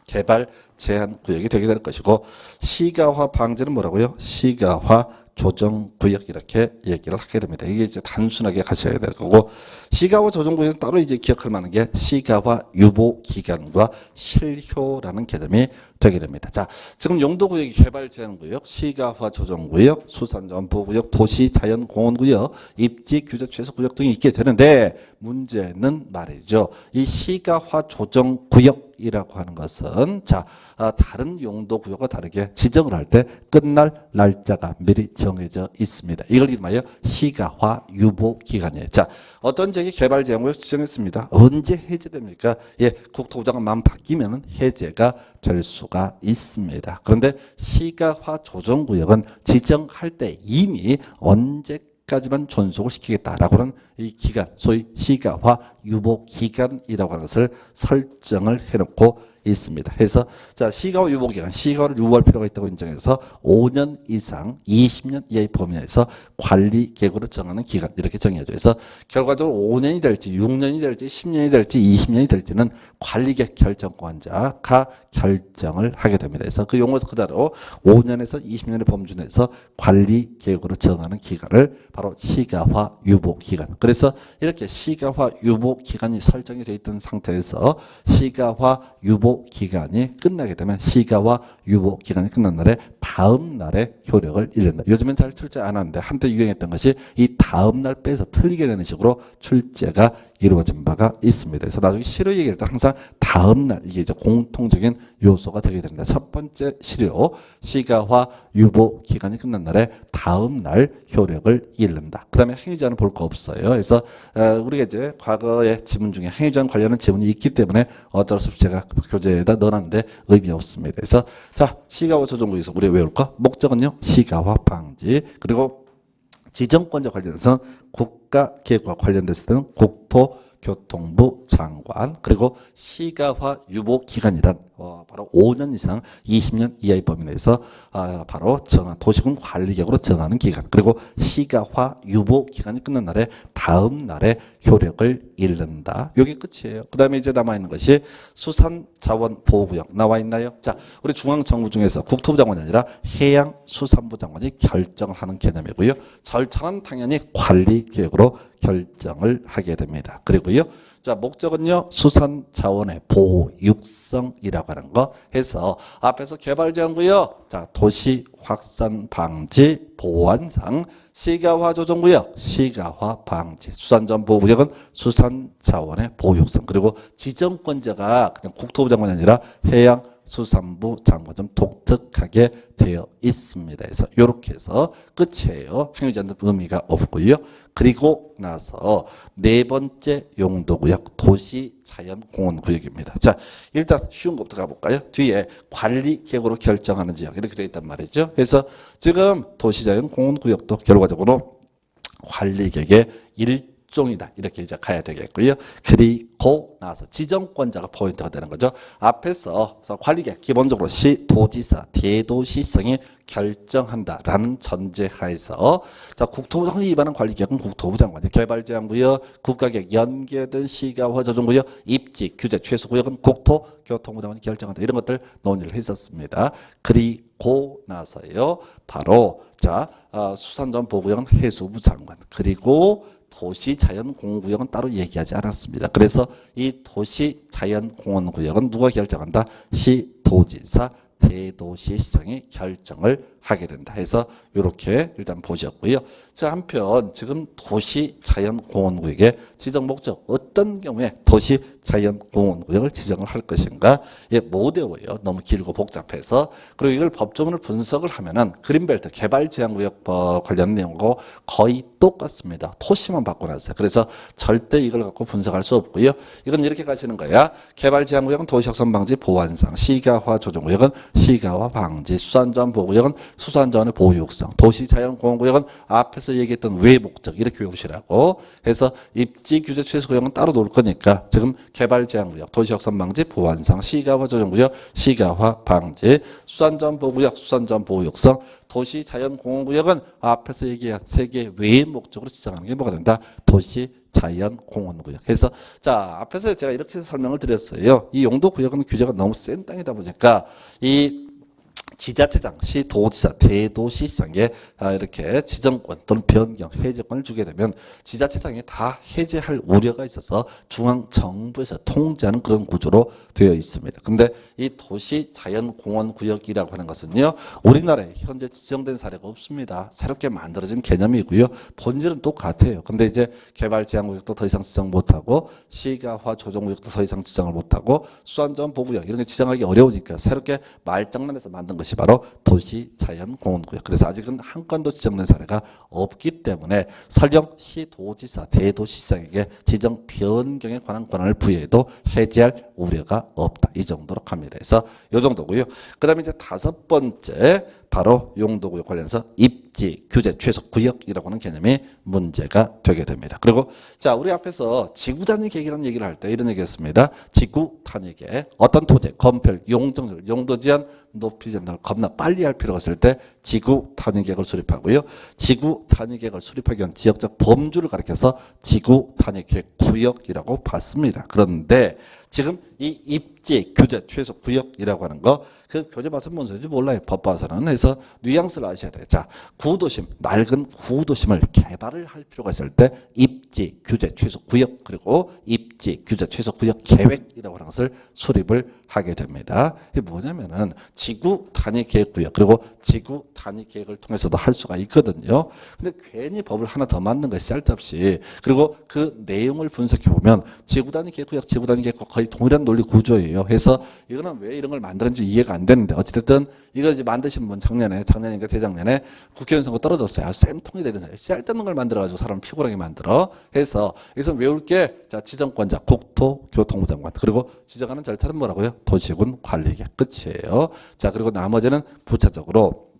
개발 제한 구역이 되게 될 것이고 시가화 방지는 뭐라고요? 시가화 조정구역 이렇게 얘기를 하게 됩니다. 이게 이제 단순하게 가셔야 될 거고 시가화 조정구역은 따로 이제 기억할 만한 게 시가화 유보 기간과 실효라는 개념이 되게 됩니다. 자, 지금 용도구역이 개발 제한구역, 시가화 조정구역, 수산점포구역, 도시자연공원구역, 입지 규제 최소 구역 등이 있게 되는데 문제는 말이죠. 이 시가화 조정구역이라고 하는 것은 자 다른 용도구역과 다르게 지정을 할 때 끝날 날짜가 미리 정해져 있습니다. 이걸 이름하여 시가화 유보 기간이에요. 자, 어떤 지역이 개발 제한구역 지정했습니다. 언제 해제됩니까? 예, 국토부 장관만 바뀌면 해제가 될 수가 있습니다. 그런데 시가화 조정구역은 지정할 때 이미 언제까지만 존속을 시키겠다라고 하는 이 기간, 소위 시가화 유보 기간이라고 하는 것을 설정을 해놓고 있습니다. 그래서 자 시가화 유보 기간, 시가화를 유보할 필요가 있다고 인정해서 5년 이상 20년 이하의 범위 내에서 관리 계획으로 정하는 기간 이렇게 정해져. 그래서 결과적으로 5년이 될지 6년이 될지 10년이 될지 20년이 될지는 관리계획 결정권자가 결정을 하게 됩니다. 그래서 그 용어 그대로 5년에서 20년의 범주 내에서 관리 계획으로 정하는 기간을 바로 시가화 유보 기간. 그래서 이렇게 시가화 유보 기간이 설정이 되어 있던 상태에서 시가화 유보 기간이 끝나게 되면 시가화 유보 기간이 끝난 날에 다음 날에 효력을 잃는다. 요즘엔 잘 출제 안 하는데 한때 유행했던 것이 이 다음 날 빼서 틀리게 되는 식으로 출제가 이루어진 바가 있습니다. 그래서 나중에 실효 얘기할 때 항상 다음 날 이게 이제 공통적인 요소가 되게 됩니다. 첫 번째 실효 시가화 유보 기간이 끝난 날에 다음 날 효력을 잃는다. 그다음에 행위자는 볼 거 없어요. 그래서 우리가 이제 과거의 지문 중에 행위자 관련한 지문이 있기 때문에 어쩔 수 없이 제가 교재에다 넣어놨는데 의미 없습니다. 그래서 자 시가화 조정구에서 우리가 외울 거 목적은요 시가화 방지 그리고 지정권자 관련해서는 국가기획과 관련됐을 때는 국토교통부 장관 그리고 시가화 유보 기간이란 바로 5년 이상 20년 이하의 범위 내에서 바로 도시군 관리격으로 정하는 기간 그리고 시가화 유보 기간이 끝난 날에 다음 날에 효력을 잃는다. 이게 끝이에요. 그 다음에 이제 남아있는 것이 수산자원보호구역 나와 있나요? 자, 우리 중앙정부 중에서 국토부 장관이 아니라 해양수산부 장관이 결정을 하는 개념이고요. 절차는 당연히 관리계획으로 결정을 하게 됩니다. 그리고요. 자, 목적은요, 수산자원의 보호, 육성이라고 하는 거 해서 앞에서 개발제한구역, 자, 도시 확산 방지 보완상, 시가화 조정구역, 시가화 방지, 수산자원 보호구역은 수산자원의 보호, 육성, 그리고 지정권자가 그냥 국토부 장관이 아니라 해양수산부 장관 좀 독특하게 되어 있습니다. 그래서 이렇게 해서 끝이에요. 행위자는 의미가 없고요. 그리고 나서 네 번째 용도구역 도시자연공원구역입니다. 자, 일단 쉬운 것부터 가볼까요? 뒤에 관리계획으로 결정하는 지역 이렇게 되어 있단 말이죠. 그래서 지금 도시자연공원구역도 결과적으로 관리계획의 일종이다. 이렇게 이제 가야 되겠고요. 그리고 나서 지정권자가 포인트가 되는 거죠. 앞에서 관리계획 기본적으로 시, 도지사, 대도시성이 결정한다라는 전제하에서 자 국토부 장관이 위반한 관리계획은 국토부 장관이 개발제한구역, 국가계획 연계된 시가화 조정구역, 입지, 규제, 최소구역은 국토교통부 장관이 결정한다. 이런 것들 논의를 했었습니다. 그리고 나서요. 바로 자 수산자원 보호구역은 해수부 장관 그리고 도시자연공원구역은 따로 얘기하지 않았습니다. 그래서 이 도시자연공원구역은 누가 결정한다? 시도지사 대도시시장이 결정을 하게 된다 해서 이렇게 일단 보셨고요. 자, 한편 지금 도시자연공원구역의 지정 목적 어떤 경우에 도시자연공원구역을 지정을 할 것인가 못 외워요. 너무 길고 복잡해서. 그리고 이걸 법조문을 분석을 하면은 그린벨트 개발제한구역 관련 내용하고 거의 똑같습니다. 토시만 바꿔놨어요. 그래서 절대 이걸 갖고 분석할 수 없고요. 이건 이렇게 가시는 거야. 개발제한구역은 도시확산방지 보완상, 시가화 조정구역은 시가화 방지, 수산자원 보호구역은 수산자원의 보호 육성, 도시자연공원구역은 앞에서 얘기했던 외 목적 이렇게 외우시라고 해서 입지 규제 최소구역은 따로 놓을 거니까 지금 개발제한구역, 도시확산방지 보완상, 시가화 조정구역, 시가화 방지, 수산자원 보호구역, 수산자원 보호 육성, 도시자연공원구역은 앞에서 얘기한 세 개 외의 목적으로 지정하는 게 뭐가 된다? 도시자연공원구역. 해서 자 앞에서 제가 이렇게 설명을 드렸어요. 이 용도구역은 규제가 너무 센 땅이다 보니까 이 지자체장, 시도지사, 대도시장에 이렇게 지정권 또는 변경, 해제권을 주게 되면 지자체장이 다 해제할 우려가 있어서 중앙정부에서 통제하는 그런 구조로 되어 있습니다. 근데 이 도시자연공원구역이라고 하는 것은요, 우리나라에 현재 지정된 사례가 없습니다. 새롭게 만들어진 개념이고요. 본질은 똑같아요. 근데 이제 개발제한구역도 더 이상 지정 못하고 시가화 조정구역도 더 이상 지정을 못하고 수산자원 보호구역 이런 게 지정하기 어려우니까 새롭게 말장난해서 만든 것이 바로 도시자연공원구역. 그래서 아직은 한 건도 지정된 사례가 없기 때문에 설령 시도지사, 대도시장에게 지정 변경에 관한 권한을 부여해도 해제할 우려가 없다. 이 정도로 갑니다. 그래서 이 정도고요. 그 다음에 이제 다섯 번째 바로 용도구역 관련해서 입지, 규제, 최소 구역이라고 하는 개념이 문제가 되게 됩니다. 그리고 자 우리 앞에서 지구단위계획이라는 얘기를 할 때 이런 얘기했습니다. 지구단위계획 어떤 토지, 건폐율, 용적률, 용도제한, 높이 전달 겁나 빨리 할 필요가 있을 때 지구단위계획을 수립하고요. 지구단위계획을 수립하기 위한 지역적 범주를 가리켜서 지구단위계획 구역이라고 봤습니다. 그런데 지금 이 입지, 규제, 최소 구역이라고 하는 거 그 교재 봐서 뭔 소리인지 몰라요. 법 봐서는. 그래서 뉘앙스를 아셔야 돼요. 자, 구도심, 낡은 구도심을 개발을 할 필요가 있을 때 입지, 규제, 최소 구역 그리고 입지 입지, 규제, 최소 구역 계획이라고 하는 것을 수립을 하게 됩니다. 이게 뭐냐면은 지구 단위 계획 구역 그리고 지구 단위 계획을 통해서도 할 수가 있거든요. 근데 괜히 법을 하나 더 만든 것이 쓸데없이 그리고 그 내용을 분석해 보면 지구 단위 계획 구역, 지구 단위 계획과 거의 동일한 논리 구조예요. 그래서 이거는 왜 이런 걸 만들었는지 이해가 안 되는데 어찌됐든 이걸 이제 만드신 분 작년인가 재작년에 국회의원 선거 떨어졌어요. 아주 쌤통이 되는 쓸데없는 걸 만들어가지고 사람 피곤하게 만들어 해서 여기서 외울 게 자 지정권자 국토교통부 장관 그리고 지정하는 절차는 뭐라고요? 도시군 관리계 끝이에요. 자 그리고 나머지는 부차적으로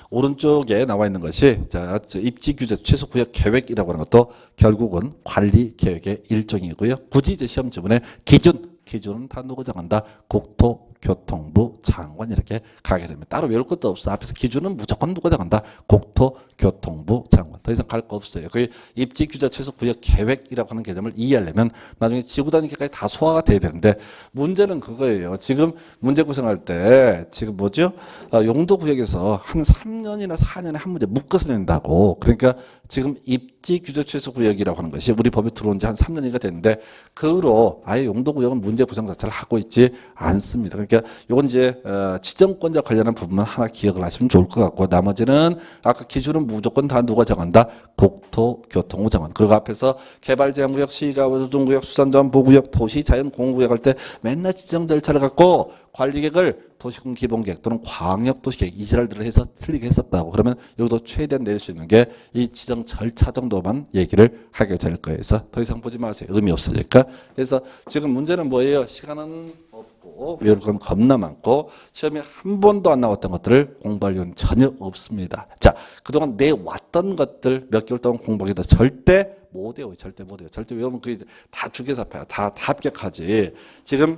오른쪽에 나와 있는 것이 자 입지 규제 최소 구역 계획이라고 하는 것도 결국은 관리 계획의 일종이고요. 굳이 이제 시험 지문에 기준은 다 누구 정한다? 국토교통부 장관 이렇게 가게 됩니다. 따로 외울 것도 없어. 앞에서 기준은 무조건 누가 정한다? 국토교통부 장관. 더 이상 갈 거 없어요. 그 입지 규제 최소 구역 계획이라고 하는 개념을 이해하려면 나중에 지구 단위까지 다 소화가 돼야 되는데 문제는 그거예요. 지금 문제 구성할 때 지금 뭐죠? 용도 구역에서 한 3년이나 4년에 한 문제 묶어서 낸다고. 그러니까 지금 입지 규제 최소 구역이라고 하는 것이 우리 법에 들어온 지 한 3년이가 됐는데 그 후로 아예 용도 구역은 문제 구성 자체를 하고 있지 않습니다. 그러니까 요건 이제 지정권자 관련한 부분만 하나 기억을 하시면 좋을 것 같고 나머지는 아까 기준은 무조건 다 누가 정한다? 국토교통부 장관. 그리고 앞에서 개발제한구역, 시가조정구역, 수산자원 보구역, 도시자연공원구역 할 때 맨날 지정 절차를 갖고 관리계획을 도시군 기본계획 또는 광역도시계획 이 지랄들을 해서 틀리게 했었다고. 그러면 여기도 최대한 내릴 수 있는 게 이 지정 절차 정도만 얘기를 하게 될 거예요. 그래서 더 이상 보지 마세요. 의미 없으니까. 그래서 지금 문제는 뭐예요? 시간은 없고 외울 건 겁나 많고 시험에 한 번도 안 나왔던 것들을 공부할 이유는 전혀 없습니다. 자, 그동안 내왔던 것들 몇 개월 동안 공부하기도 절대 못 외워요. 절대 못 외워요. 절대 외우면 그게 다 죽여잡혀요. 다 합격하지. 지금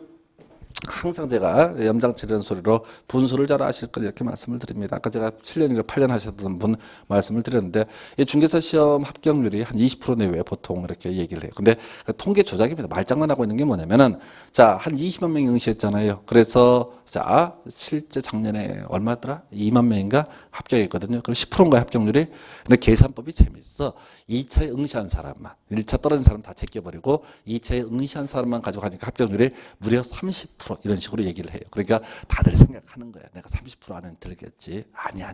항상 제가 염장치려는 소리로 분수를 잘 아실 걸 이렇게 말씀을 드립니다. 아까 제가 7년인가 8년 하셨던 분 말씀을 드렸는데 이 중개사 시험 합격률이 한 20% 내외 보통 이렇게 얘기를 해요. 근데 통계 조작입니다. 말장난하고 있는 게 뭐냐면은 자, 한 20만 명이 응시했잖아요. 그래서 자, 실제 작년에 얼마더라? 2만 명인가 합격했거든요. 그럼 10%인가 합격률이? 근데 계산법이 재밌어. 2차에 응시한 사람만, 1차 떨어진 사람 다 제껴버리고 2차에 응시한 사람만 가져가니까 합격률이 무려 30% 이런 식으로 얘기를 해요. 그러니까 다들 생각하는 거야. 내가 30% 안에 들겠지. 아니야.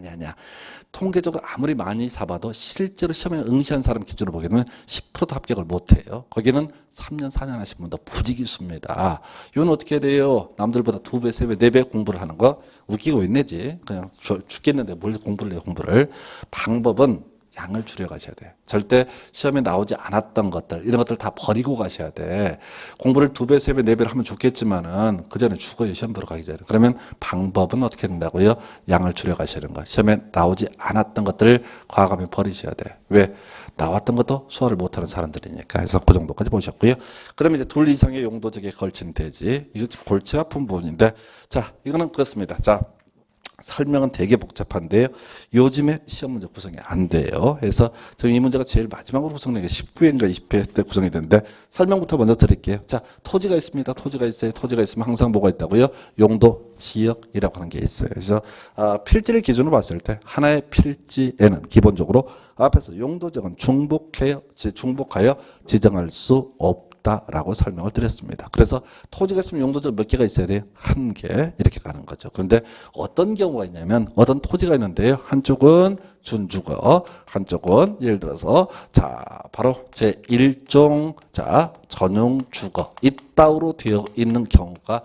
통계적으로 아무리 많이 잡아도 실제로 시험에 응시한 사람 기준으로 보게 되면 10%도 합격을 못해요. 거기는 3년, 4년 하신 분도 부지기수입니다. 이건 어떻게 돼요? 남들보다 2배, 3배, 4배 공부를 하는 거 웃기고 있네지. 그냥 죽겠는데 뭘 공부를 해요, 공부를. 방법은 양을 줄여가셔야 돼요. 절대 시험에 나오지 않았던 것들 이런 것들 다 버리고 가셔야 돼. 공부를 2배, 3배, 4배를 하면 좋겠지만은 그 전에 죽어요. 시험 보러 가기 전에. 그러면 방법은 어떻게 된다고요? 양을 줄여가시는 거. 시험에 나오지 않았던 것들을 과감히 버리셔야 돼. 왜? 나왔던 것도 소화를 못하는 사람들이니까. 그래서 그 정도까지 보셨고요. 그 다음에 이제 둘 이상의 용도적에 걸친 대지. 이거 골치 아픈 부분인데 자, 이거는 그렇습니다. 자, 설명은 되게 복잡한데요. 요즘에 시험 문제 구성이 안 돼요. 그래서 지금 이 문제가 제일 마지막으로 구성된 게 19회인가 20회 때 구성이 되는데 설명부터 먼저 드릴게요. 자, 토지가 있습니다. 토지가 있어요. 토지가 있으면 항상 뭐가 있다고요? 용도, 지역이라고 하는 게 있어요. 그래서 필지를 기준으로 봤을 때 하나의 필지에는 기본적으로 앞에서 용도적은 중복하여 지정할 수 없다라고 설명을 드렸습니다. 그래서 토지가 있으면 용도적 몇 개가 있어야 돼요? 한 개 이렇게 가는 거죠. 그런데 어떤 경우가 있냐면 어떤 토지가 있는데요. 한쪽은 준주거, 한쪽은 예를 들어서 자 바로 제1종 자 전용주거 이따위로 되어 있는 경우가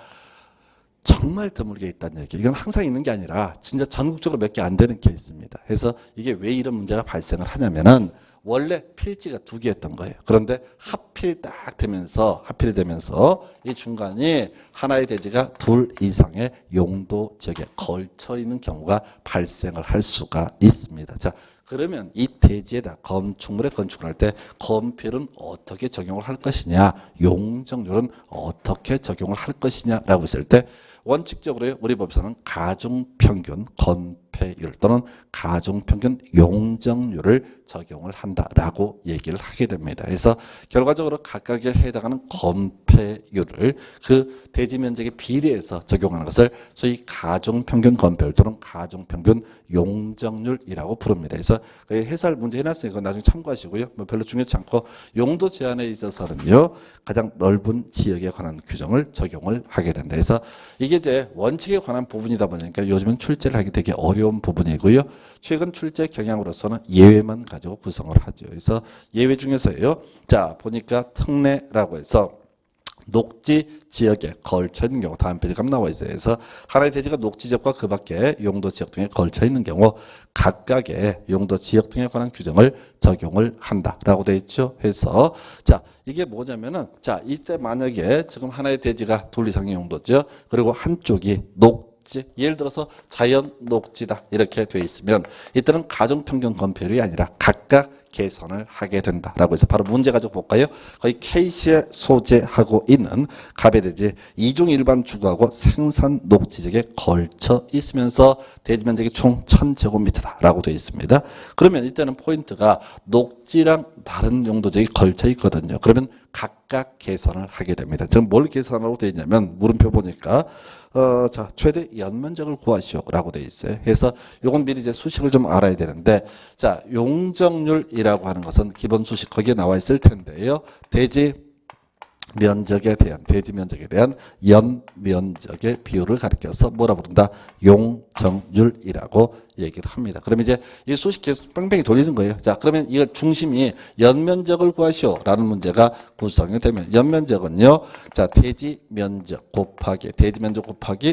정말 드물게 있다는 얘기. 이건 항상 있는 게 아니라 진짜 전국적으로 몇 개 안 되는 케이스입니다. 그래서 이게 왜 이런 문제가 발생을 하냐면은 원래 필지가 2개였던 거예요. 그런데 하필이 되면서 이 중간이 하나의 대지가 2 이상의 용도 지역에 걸쳐 있는 경우가 발생을 할 수가 있습니다. 자, 그러면 이 대지에다 건축물에 건축을 할 때 건필은 어떻게 적용을 할 것이냐, 용적률은 어떻게 적용을 할 것이냐라고 했을 때 원칙적으로 우리 법에서는 가중평균 건폐율 또는 가중평균 용적률을 적용을 한다라고 얘기를 하게 됩니다. 그래서 결과적으로 각각에 해당하는 건폐율을 그 대지 면적에 비례해서 적용하는 것을 소위 가중평균 건폐율 또는 가중평균 용적률이라고 부릅니다. 그래서 해설 문제 해놨으니까 나중에 참고하시고요. 뭐 별로 중요치 않고 용도 제한에 있어서는요 가장 넓은 지역에 관한 규정을 적용을 하게 된다. 그래서 이게 이제 원칙에 관한 부분이다 보니까 요즘은 출제를 하기 되게 어려운 부분이고요. 최근 출제 경향으로서는 예외만 가지고 구성을 하죠. 그래서 예외 중에서요. 자 보니까 특례라고 해서 녹지 지역에 걸쳐 있는 경우 다음 페이지가 나와 있어요. 그래서 하나의 대지가 녹지 지역과 그 밖에 용도 지역 등에 걸쳐 있는 경우 각각의 용도 지역 등에 관한 규정을 적용을 한다라고 되어 있죠. 해서 자 이게 뭐냐면은 자 이때 만약에 지금 하나의 대지가 둘 이상의 용도죠. 그리고 한쪽이 예를 들어서 자연 녹지다 이렇게 되어 있으면 이때는 가중평균 건폐율이 아니라 각각 계산을 하게 된다라고 해서 바로 문제 가지고 볼까요? 거의 K시에 소재하고 있는 갑의대지 이중 일반 주거하고 생산 녹지지역에 걸쳐 있으면서 대지 면적이 총 1000제곱미터다라고 되어 있습니다. 그러면 이때는 포인트가 녹지랑 다른 용도지역이 걸쳐 있거든요. 그러면 각각 계산을 하게 됩니다. 지금 뭘 계산하라고 되어 있냐면 물음표 보니까 자 최대 연면적을 구하시오라고 되어 있어요. 그래서 요건 미리 이제 수식을 좀 알아야 되는데 자 용적률이라고 하는 것은 기본 수식 거기에 나와 있을 텐데요. 대지 면적에 대한 연면적의 비율을 가리켜서 뭐라 부른다? 용적률이라고 얘기를 합니다. 그러면 이제 이 수식 계속 뺑뺑이 돌리는 거예요. 자, 그러면 이거 중심이 연면적을 구하시오라는 문제가 구성이 되면 연면적은요. 자, 대지 면적 곱하기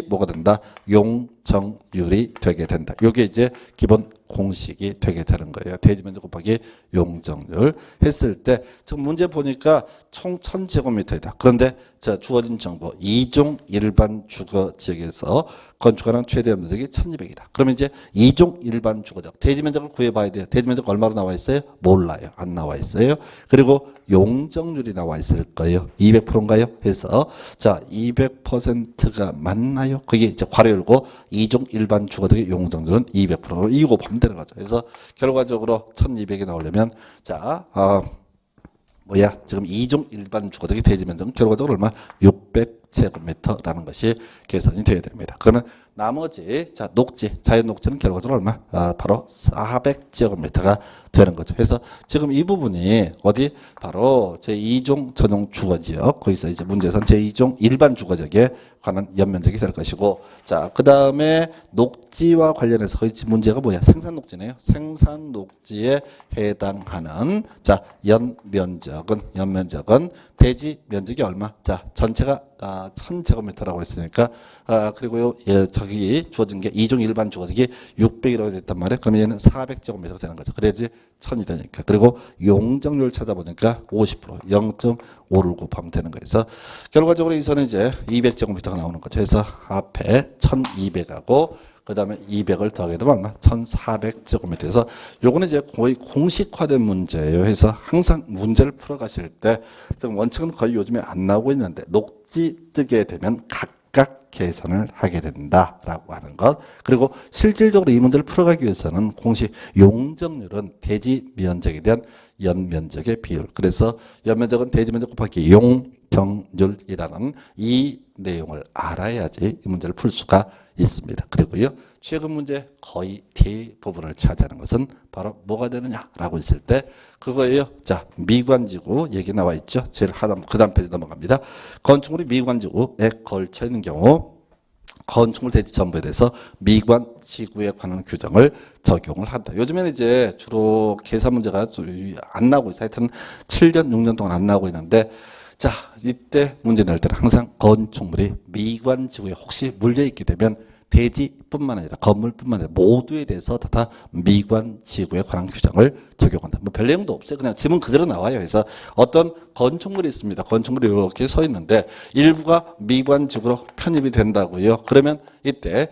뭐가 된다? 용적률이 되게 된다. 이게 이제 기본 공식이 되게 되는 거예요. 대지 면적 곱하기 용적률 했을 때 지금 문제 보니까 총 1000제곱미터이다. 그런데 자 주어진 정보 2종 일반 주거 지역에서 건축하는 최대 면적이 1200이다. 그러면 이제 2종 일반 주거지역 대지 면적을 구해봐야 돼요. 대지 면적 얼마로 나와 있어요? 몰라요. 안 나와 있어요. 그리고 용적률이 나와 있을 거예요. 200%인가요? 해서 자 200%가 맞나요? 그게 이제 괄호 열고 2종 일반 주거지역의 용적률은 200%로 이거 보면 되는 거죠. 그래서 결과적으로 1200이 나오려면 자 지금 2종 일반 주거지역의 대지 면적은 결과적으로 얼마? 600제곱미터라는 것이 계산이 되어야 됩니다. 그러면 나머지 자 자연 녹지는 결과적으로 얼마? 바로 400제곱미터가 되는 거죠. 그래서 지금 이 부분이 어디 바로 제2종 전용 주거지역 거기서 이제 문제에서는 제2종 일반 주거지역에 관한 연면적이 될 것이고 자 그다음에 녹지와 관련해서 거기 문제가 뭐야? 생산 녹지네요. 생산 녹지에 해당하는 자 연면적은 대지 면적이 얼마? 자 전체가 1000제곱미터라고 했으니까 그리고요 저기 주어진 게 2종 일반 주거지역이 600이라고 됐단 말이에요. 그러면 얘는 400제곱미터가 되는 거죠. 그래야지 1000이 되니까. 그리고 용적률 찾아보니까 50% 0.5를 곱하면 되는 거예요. 그래서 결과적으로 여기서는 이제 200제곱미터가 나오는 거죠. 그래서 앞에 1200하고 그 다음에 200을 더하게 되면 얼마? 1400제곱미터에서 요거는 이제 거의 공식화된 문제예요. 그래서 항상 문제를 풀어가실 때 원칙은 거의 요즘에 안 나오고 있는데 녹지 뜨게 되면 각각 계산을 하게 된다라고 하는 것. 그리고 실질적으로 이 문제를 풀어가기 위해서는 공식 용적률은 대지 면적에 대한 연면적의 비율. 그래서 연면적은 대지 면적 곱하기 용적률이라는 이 내용을 알아야지 이 문제를 풀 수가 있습니다. 그리고요 최근 문제 거의 대부분을 차지하는 것은 바로 뭐가 되느냐라고 했을 때 그거예요. 자 미관지구 얘기 나와 있죠. 제일 그다음 페이지 넘어갑니다. 건축물이 미관지구에 걸쳐 있는 경우 건축물 대지 전부에 대해서 미관지구에 관한 규정을 적용을 한다. 요즘에는 이제 주로 계산 문제가 안 나오고 있어요. 하여튼 7년 6년 동안 안 나오고 있는데 자 이때 문제 낼 때는 항상 건축물이 미관지구에 혹시 물려 있게 되면 대지뿐만 아니라 건물뿐만 아니라 모두에 대해서 다 미관지구에 관한 규정을 적용한다. 뭐 별 내용도 없어요. 그냥 지문 그대로 나와요. 그래서 어떤 건축물이 있습니다. 건축물이 이렇게 서 있는데 일부가 미관지구로 편입이 된다고요. 그러면 이때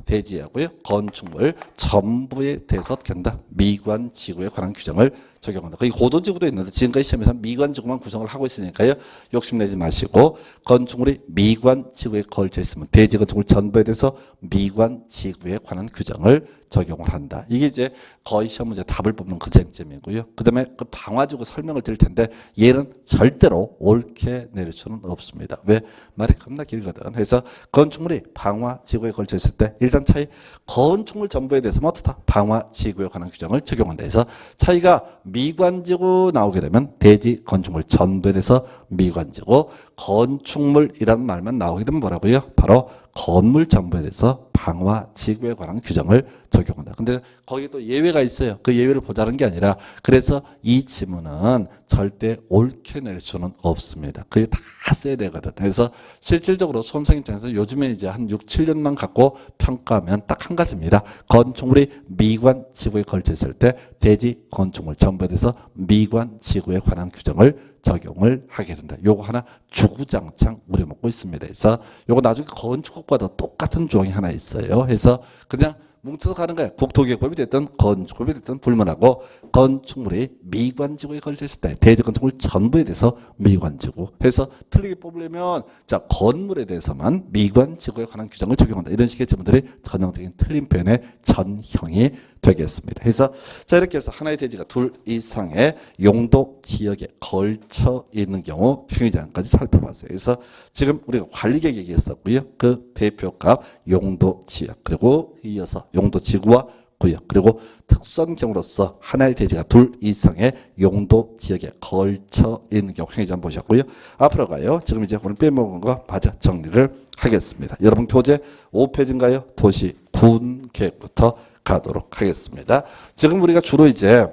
대지하고요. 건축물 전부에 대해서 어떻게 한다? 미관지구에 관한 규정을 적용한다. 거기 고도지구도 있는데 지금까지 시험에서 미관지구만 구성을 하고 있으니까요. 욕심내지 마시고 건축물이 미관지구에 걸쳐 있으면 대지 건축물 전부에 대해서 미관지구에 관한 규정을 적용을 한다. 이게 이제 거의 시험 문제 답을 뽑는 그 쟁점이고요. 그 다음에 그 방화지구 설명을 드릴 텐데 얘는 절대로 옳게 내릴 수는 없습니다. 왜? 말이 겁나 길거든. 그래서 건축물이 방화지구에 걸쳐 있을 때 일단 차이 건축물 전부에 대해서는 어떻다? 방화지구에 관한 규정을 적용한다. 해서 차이가 미관지구 나오게 되면 대지 건축물 전부에 대해서 미관지구 건축물이라는 말만 나오게 되면 뭐라고요? 바로 건물 전부에 대해서 방화지구에 관한 규정을 적용한다. 근데 거기 또 예외가 있어요. 그 예외를 보자는 게 아니라 그래서 이 지문은 절대 옳게 낼 수는 없습니다. 그게 다 써야 되거든. 그래서 실질적으로 수험생 입장에서 요즘에 이제 한 6, 7년만 갖고 평가하면 딱 한 가지입니다. 건축물이 미관지구에 걸쳐 있을 때 대지 건축물 전부에 대해서 미관지구에 관한 규정을 적용을 하게 된다. 요거 하나 주구장창 우려먹고 있습니다. 그래서 요거 나중에 건축법과도 똑같은 조항이 하나 있어요. 그래서 그냥 뭉쳐서 가는 거예요. 국토기획법이 됐든 건축법이 됐든 불문하고 건축물이 미관지구에 걸쳐 있을 때 대지 건축물 전부에 대해서 미관지구 해서 틀리게 뽑으려면 자 건물에 대해서만 미관지구에 관한 규정을 적용한다. 이런 식의 질문들이 전형적인 틀린 표현의 전형이 되겠습니다. 그래서 자 이렇게 해서 하나의 대지가 둘 이상의 용도 지역에 걸쳐 있는 경우 행위제한까지 살펴봤어요. 그래서 지금 우리가 관리계획 얘기했었고요. 그 대표값 용도 지역 그리고 이어서 용도 지구와 구역 그리고 특수한 경우로서 하나의 대지가 둘 이상의 용도 지역에 걸쳐 있는 경우 행위제한 보셨고요. 앞으로 가요. 지금 이제 오늘 빼먹은 거 마저 정리를 하겠습니다. 여러분 교재 5페이지인가요? 도시 군 계획부터 가도록 하겠습니다. 지금 우리가 주로 이제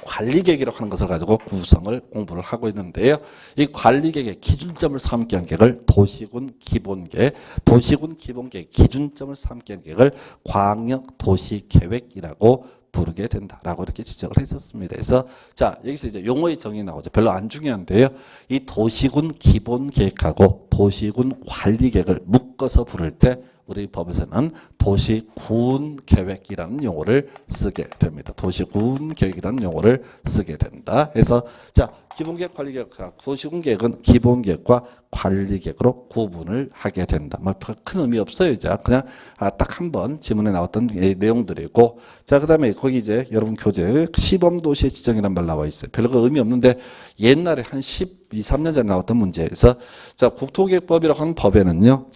관리계획이라고 하는 것을 가지고 구성을 공부를 하고 있는데요. 이 관리계획의 기준점을 삼기 한 계획을 도시군 기본계획, 도시군 기본계획 기준점을 삼기 한 계획을 광역도시계획이라고 부르게 된다라고 이렇게 지적을 했었습니다. 그래서 자 여기서 이제 용어의 정의 나오죠. 별로 안 중요한데요. 이 도시군 기본계획하고 도시군 관리계획을 묶어서 부를 때 우리 법에서는 도시군 계획이라는 용어를 쓰게 됩니다. 도시군 계획이라는 용어를 쓰게 된다. 그래서 자 기본계획, 관리계획, 도시군 계획은 기본계획과 관리계획으로 구분을 하게 된다. 뭐 큰 의미 없어요. 이제 그냥 딱 한 번 지문에 나왔던 내용들이고 자 그다음에 거기 이제 여러분 교재 시범도시의 지정이라는 말 나와 있어요. 별로 의미 없는데 옛날에 한 12, 13년 전에 나왔던 문제에서 자 국토계획법이라고 하는 법에는요.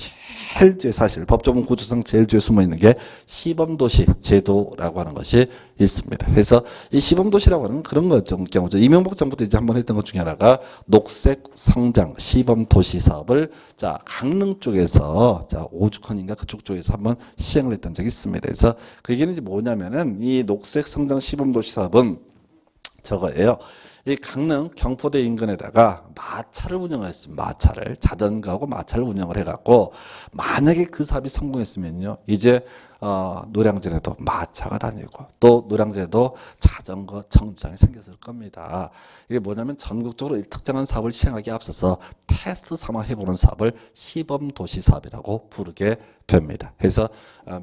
제일 뒤에 사실 법조문 구조상 제일 뒤에 숨어 있는 게 시범도시 제도라고 하는 것이 있습니다. 그래서 이 시범도시라고 하는 그런 경우죠. 이명박 정부 때 이제 한번 했던 것 중에 하나가 녹색 성장 시범도시 사업을 자 강릉 쪽에서 자 오죽헌인가 그쪽 쪽에서 한번 시행을 했던 적이 있습니다. 그래서 그게 이제 뭐냐면은 이 녹색 성장 시범도시 사업은 저거예요. 이 강릉 경포대 인근에다가 마차를 운영했습니다. 마차를 자전거하고 마차를 운영을 해갖고 만약에 그 사업이 성공했으면요 이제 노량진에도 마차가 다니고 또 노량진에도 자전거 정류장이 생겼을 겁니다. 이게 뭐냐면 전국적으로 특정한 사업을 시행하기에 앞서서 테스트 삼아 해보는 사업을 시범도시 사업이라고 부르게 됩니다. 그래서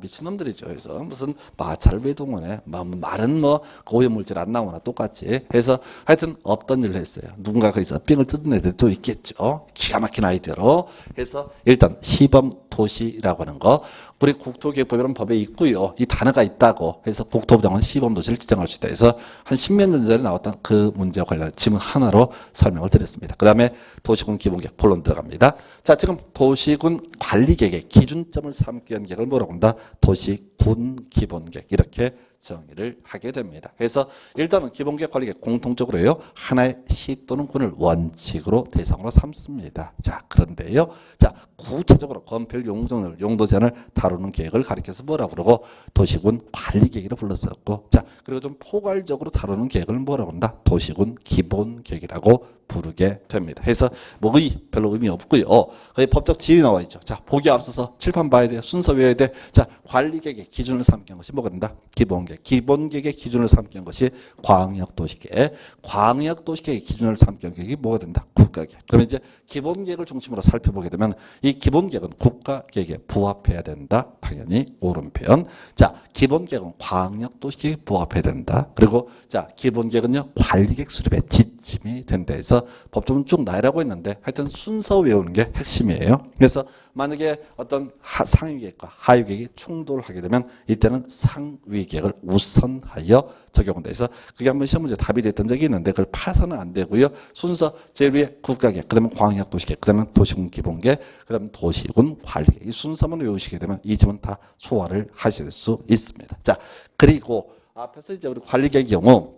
미친놈들이죠. 그래서 무슨 마차를 왜 동원해? 말은 뭐 오염물질 안 나오나 똑같이. 그래서 하여튼 없던 일을 했어요. 누군가 거기서 삥을 뜯은 애들도 있겠죠. 기가 막힌 아이디어로. 그래서 일단 시범도시라고 하는 거 우리 국토계획법이라는 법에 있고요. 이 단어가 있다고 해서 국토부 장관은 시범도시를 지정할 수 있다. 그래서 한 10몇 년 전에 나왔던 그 문제와 관련한 지문 하나로 설명을 드렸습니다. 그 다음에 도시군 기본계획 본론 들어갑니다. 자, 지금 도시군 관리계획의 기준점을 삼기 위한 계획을 뭐라고 한다? 도시군 기본계획 이렇게 정의를 하게 됩니다. 그래서 일단은 기본계획 관리계획 공통적으로요. 하나의 시 또는 군을 원칙으로 대상으로 삼습니다. 자, 그런데요. 자, 구체적으로 건폐율 용도 제한을 다룰 다루는 계획을 가리켜서 뭐라고 그러고 도시군 관리 계획이라고 불렀었고, 자 그리고 좀 포괄적으로 다루는 계획을 뭐라고 한다? 도시군 기본 계획이라고 부르게 됩니다. 그래서 뭐 별로 의미 없고요. 거기 법적 지위 나와 있죠. 자 보기 앞서서 칠판 봐야 돼요. 순서 외워야 돼. 자 관리 계획의 기준을 삼는 것이 뭐가 된다? 기본 계획. 기본 계획의 기준을 삼는 것이 광역 도시계획. 광역 도시계획의 기준을 삼는 계획이 뭐가 된다? 국가 계획. 그러면 이제 기본 계획을 중심으로 살펴보게 되면 이 기본 계획은 국가 계획에 부합해야 된다. 당연히 옳은 표현. 자 기본 계획은 광역 도시계획에 부합해야 된다. 그리고 자 기본 계획은요 관리 계획 수립의 지침이 된다 해서 법조문 쭉 나열하고 있는데 하여튼 순서 외우는 게 핵심이에요. 그래서 만약에 어떤 상위 계획과 하위 계획이 충돌하게 되면 이때는 상위 계획을 우선하여 적용한다 해서 그게 한번 시험 문제 답이 됐던 적이 있는데 그걸 파서는 안 되고요. 순서 제일 위에 국가계획, 그다음에 광역도시계획, 그다음에 도시군 기본계획, 그다음에 도시군 관리계획. 이 순서만 외우시게 되면 이 점은 다 소화를 하실 수 있습니다. 자 그리고 앞에서 이제 우리 관리계획의 경우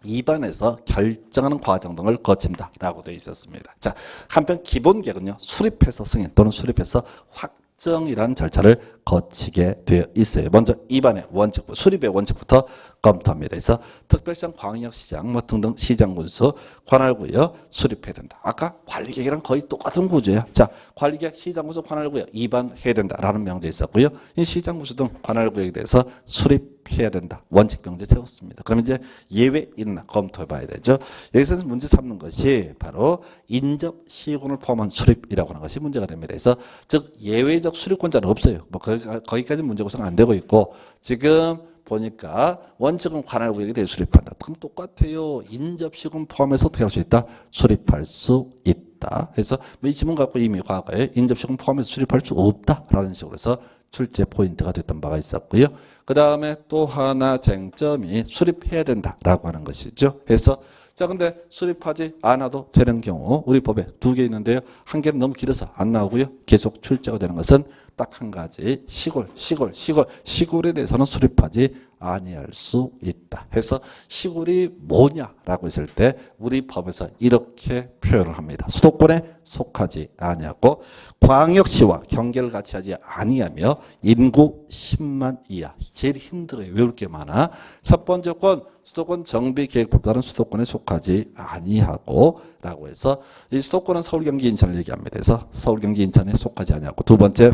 2반에서 결정하는 과정 등을 거친다라고 되어 있었습니다. 자, 한편 기본 계획은요 수립해서 승인 또는 수립해서 확정이라는 절차를 거치게 되어 있어요. 먼저 2반의 원칙, 수립의 원칙부터 검토합니다. 그래서 특별시장, 광역시장 뭐 등등 시장군수, 관할구역 수립해야 된다. 아까 관리계획이랑 거의 똑같은 구조예요. 자, 관리계획, 시장군수, 관할구역 2반 해야 된다라는 명제 있었고요. 이 시장군수 등 관할구역에 대해서 수립해야 된다. 원칙 명제 세웠습니다. 그럼 이제 예외 있나 검토해봐야 되죠. 여기서 문제 삼는 것이 바로 인접 시군을 포함한 수립이라고 하는 것이 문제가 됩니다. 그래서 즉 예외적 수립권자는 없어요. 뭐 거기까지 문제 구성 안 되고 있고 지금 보니까 원칙은 관할구역에 대해 수립한다. 그럼 똑같아요. 인접시군 포함해서 어떻게 할 수 있다? 수립할 수 있다. 그래서 이 지문 갖고 이미 과거에 인접시군 포함해서 수립할 수 없다라는 식으로 해서 출제 포인트가 됐던 바가 있었고요. 그 다음에 또 하나 쟁점이 수립해야 된다라고 하는 것이죠. 그래서 자 근데 수립하지 않아도 되는 경우 우리 법에 2개 있는데요. 한 개는 너무 길어서 안 나오고요. 계속 출제가 되는 것은 딱 한 가지 시골에 대해서는 수립하지 아니할 수 있다. 해서 시골이 뭐냐라고 했을 때 우리 법에서 이렇게 표현을 합니다. 수도권에 속하지 아니하고 광역시와 경계를 같이 하지 아니하며 인구 10만 이하. 제일 힘들어요. 외울 게 많아. 첫 번째 건 수도권 정비계획법과는 수도권에 속하지 아니하고 라고 해서 이 수도권은 서울, 경기, 인천을 얘기합니다. 그래서 서울, 경기, 인천에 속하지 아니하고 두 번째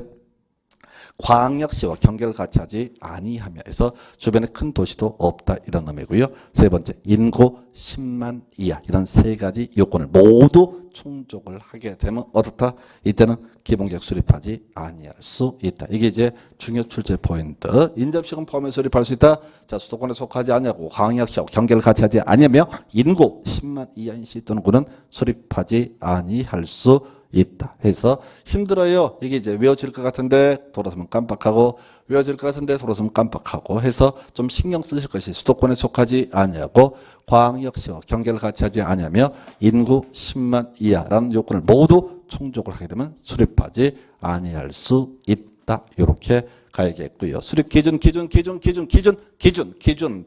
광역시와 경계를 같이 하지 아니하며 해서 주변에 큰 도시도 없다 이런 의미고요. 세 번째 인구 10만 이하 이런 세 가지 요건을 모두 충족을 하게 되면 어떻다? 이때는 기본계획 수립하지 아니할 수 있다. 이게 이제 중요 출제 포인트. 인접시군 포함해 수립할 수 있다. 자 수도권에 속하지 아니하고 광역시와 경계를 같이 하지 아니하며 인구 10만 이하인 시 또는 구는 수립하지 아니할 수 있다 해서 힘들어요. 이게 이제 외워질 것 같은데 돌아서면 깜빡하고 외워질 것 같은데 돌아서면 깜빡하고 해서 좀 신경 쓰실 것이 수도권에 속하지 아니하고 광역시와 경계를 같이 하지 아니하며 인구 10만 이하라는 요건을 모두 충족을 하게 되면 수립하지 아니할 수 있다. 이렇게 가야겠고요. 수립 기준